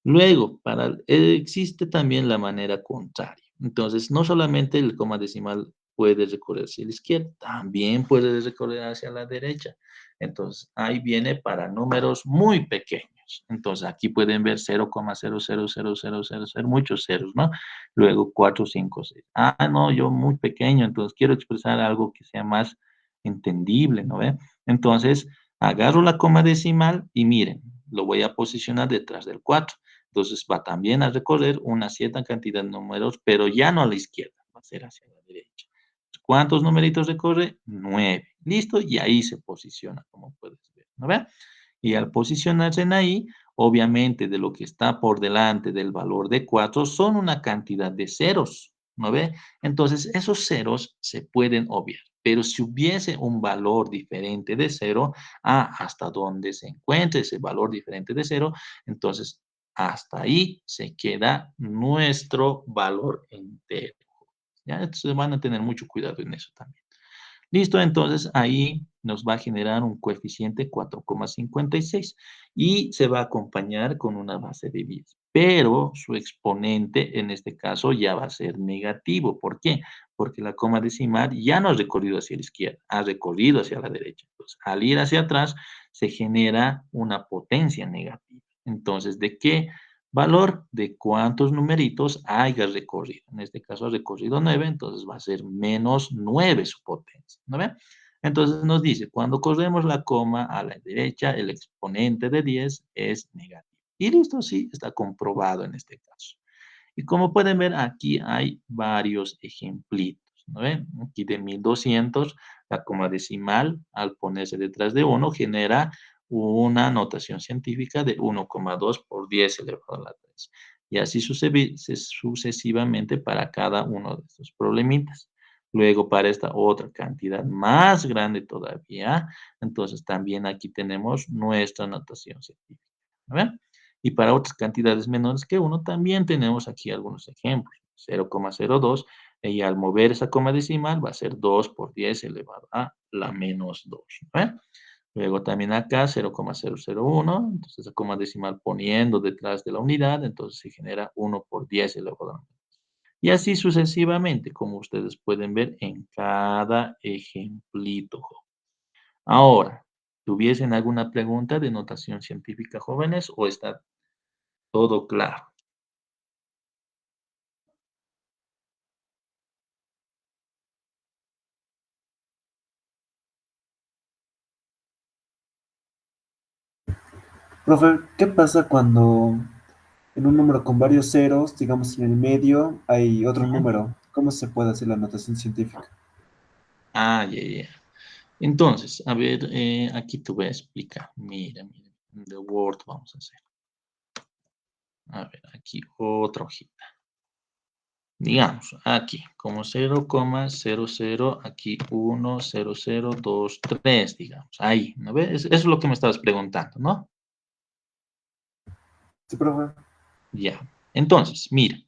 Luego, existe también la manera contraria. Entonces, no solamente el coma decimal puede recorrer hacia la izquierda, también puede recorrer hacia la derecha. Entonces, ahí viene para números muy pequeños. Entonces, aquí pueden ver 0,00000, muchos ceros, ¿no? Luego 4, 5, 6. Ah, no, yo muy pequeño, entonces quiero expresar algo que sea más entendible, ¿no ve? Entonces, agarro la coma decimal y miren, lo voy a posicionar detrás del 4. Entonces va también a recorrer una cierta cantidad de números, pero ya no a la izquierda, va a ser hacia la derecha. ¿Cuántos numeritos recorre? 9. ¿Listo? Y ahí se posiciona, como puedes ver, ¿no ve? Y al posicionarse en ahí, obviamente de lo que está por delante del valor de 4 son una cantidad de ceros, ¿no ve? Entonces esos ceros se pueden obviar. Pero si hubiese un valor diferente de 0, hasta donde se encuentre ese valor diferente de 0, entonces hasta ahí se queda nuestro valor entero. ¿Ya? Entonces van a tener mucho cuidado en eso también. Listo, entonces ahí nos va a generar un coeficiente 4,56 y se va a acompañar con una base de 10. Pero su exponente en este caso ya va a ser negativo. ¿Por qué? Porque la coma decimal ya no ha recorrido hacia la izquierda, ha recorrido hacia la derecha. Entonces, al ir hacia atrás, se genera una potencia negativa. Entonces, ¿de qué valor? De cuántos numeritos haya recorrido. En este caso ha recorrido 9, entonces va a ser menos 9 su potencia. ¿No ven? Entonces nos dice, cuando corremos la coma a la derecha, el exponente de 10 es negativo. Y listo, sí, está comprobado en este caso. Y como pueden ver, aquí hay varios ejemplitos, ¿no ven? Aquí de 1200, la coma decimal, al ponerse detrás de 1, genera una notación científica de 1,2 por 10 elevado a la 3. Y así sucesivamente para cada uno de estos problemitas. Luego, para esta otra cantidad más grande todavía, entonces también aquí tenemos nuestra notación científica, ¿no ven? Y para otras cantidades menores que 1 también tenemos aquí algunos ejemplos. 0,02 y al mover esa coma decimal va a ser 2 por 10 elevado a la menos 2. ¿Ve? Luego también acá 0,001, entonces la coma decimal poniendo detrás de la unidad, entonces se genera 1 por 10 elevado a la menos 2. Y así sucesivamente, como ustedes pueden ver en cada ejemplito. Ahora, ¿tuviesen alguna pregunta de notación científica, jóvenes, o está todo claro? Profe, ¿qué pasa cuando en un número con varios ceros, digamos en el medio, hay otro Ujú. número? ¿Cómo se puede hacer la notación científica? Ah, ya, ya. Entonces, a ver, aquí te voy a explicar. Mira, mira, de Word vamos a hacer. A ver, aquí otra hojita. Digamos, aquí, como 0,00, aquí 1, 0, 0, 2, 3, digamos. Ahí, ¿no ves? Eso es lo que me estabas preguntando, ¿no? Sí, profe. Ya. Entonces, mira,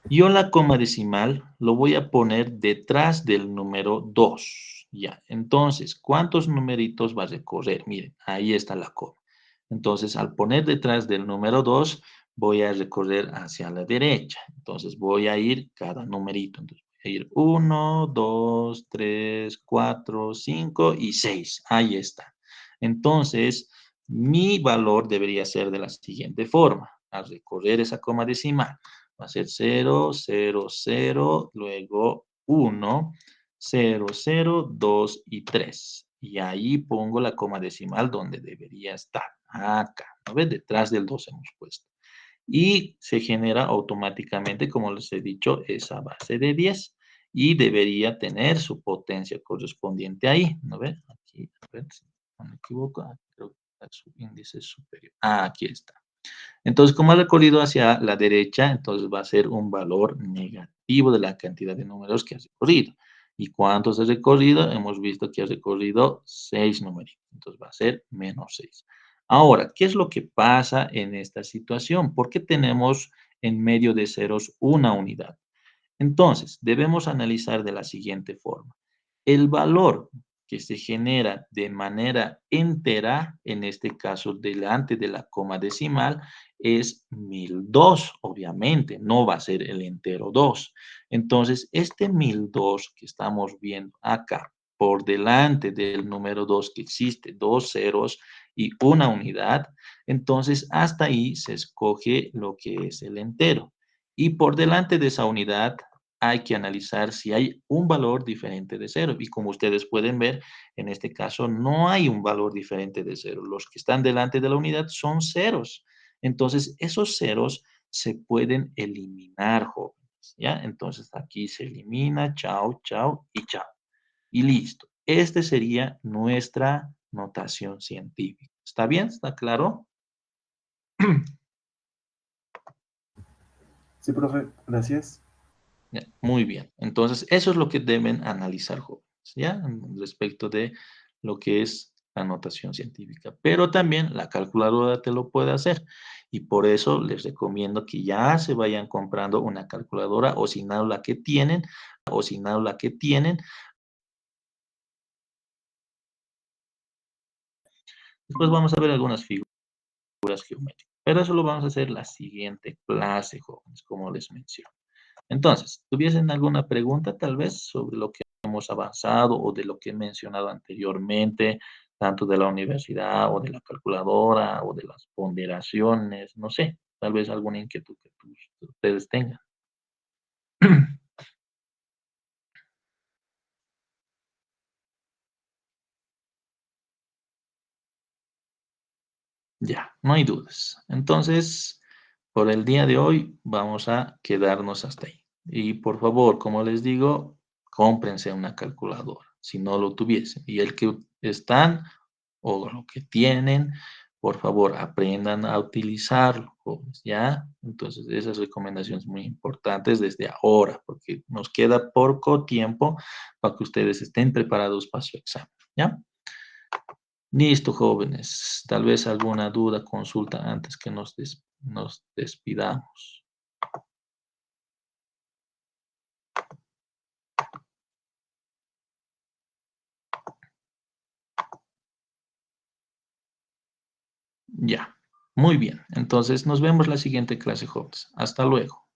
yo la coma decimal lo voy a poner detrás del número 2. Ya. Entonces, ¿cuántos numeritos va a recorrer? Miren, ahí está la coma. Entonces, al poner detrás del número 2, voy a recorrer hacia la derecha. Entonces, voy a ir cada numerito. Entonces, voy a ir 1, 2, 3, 4, 5 y 6. Ahí está. Entonces, mi valor debería ser de la siguiente forma. Al recorrer esa coma decimal, va a ser 0, 0, 0, luego 1, 0, 0, 2 y 3. Y ahí pongo la coma decimal donde debería estar. Acá, ¿no ves? Detrás del 2 hemos puesto. Y se genera automáticamente, como les he dicho, esa base de 10. Y debería tener su potencia correspondiente ahí, ¿no ves? Aquí, a ver si no me equivoco, creo que su índice superior. Aquí está. Entonces, como ha recorrido hacia la derecha, entonces va a ser un valor negativo de la cantidad de números que ha recorrido. ¿Y cuántos ha recorrido? Hemos visto que ha recorrido 6 números. Entonces va a ser menos 6. Ahora, ¿qué es lo que pasa en esta situación? ¿Por qué tenemos en medio de ceros una unidad? Entonces, debemos analizar de la siguiente forma. El valor que se genera de manera entera, en este caso delante de la coma decimal, es 1002, obviamente, no va a ser el entero 2. Entonces, este 1002 que estamos viendo acá, por delante del número 2 que existe, dos ceros y una unidad, entonces hasta ahí se escoge lo que es el entero. Y por delante de esa unidad hay que analizar si hay un valor diferente de 0. Y como ustedes pueden ver, en este caso no hay un valor diferente de 0. Los que están delante de la unidad son ceros. Entonces, esos ceros se pueden eliminar, jóvenes. ¿Ya? Entonces, aquí se elimina, chao, chao y chao. Y listo. Este sería nuestra notación científica. ¿Está bien? ¿Está claro? Sí, profe, gracias. Ya, muy bien. Entonces, eso es lo que deben analizar jóvenes, ¿ya? Respecto de lo que es la notación científica. Pero también la calculadora te lo puede hacer. Y por eso les recomiendo que ya se vayan comprando una calculadora o si no la que tienen, Después vamos a ver algunas figuras geométricas. Pero eso lo vamos a hacer la siguiente clase, jóvenes, como les menciono. Entonces, ¿tuviesen alguna pregunta tal vez sobre lo que hemos avanzado o de lo que he mencionado anteriormente, tanto de la universidad o de la calculadora o de las ponderaciones? No sé, tal vez alguna inquietud que ustedes tengan. Ya, no hay dudas. Entonces, por el día de hoy vamos a quedarnos hasta ahí. Y por favor, como les digo, cómprense una calculadora, si no lo tuviesen. Y el que están o lo que tienen, por favor, aprendan a utilizarlo, jóvenes, ¿ya? Entonces, esas recomendaciones muy importantes desde ahora, porque nos queda poco tiempo para que ustedes estén preparados para su examen, ¿ya? Listo, jóvenes. Tal vez alguna duda, consulta antes que nos despidamos. Ya, muy bien. Entonces nos vemos la siguiente clase, jóvenes. Hasta luego.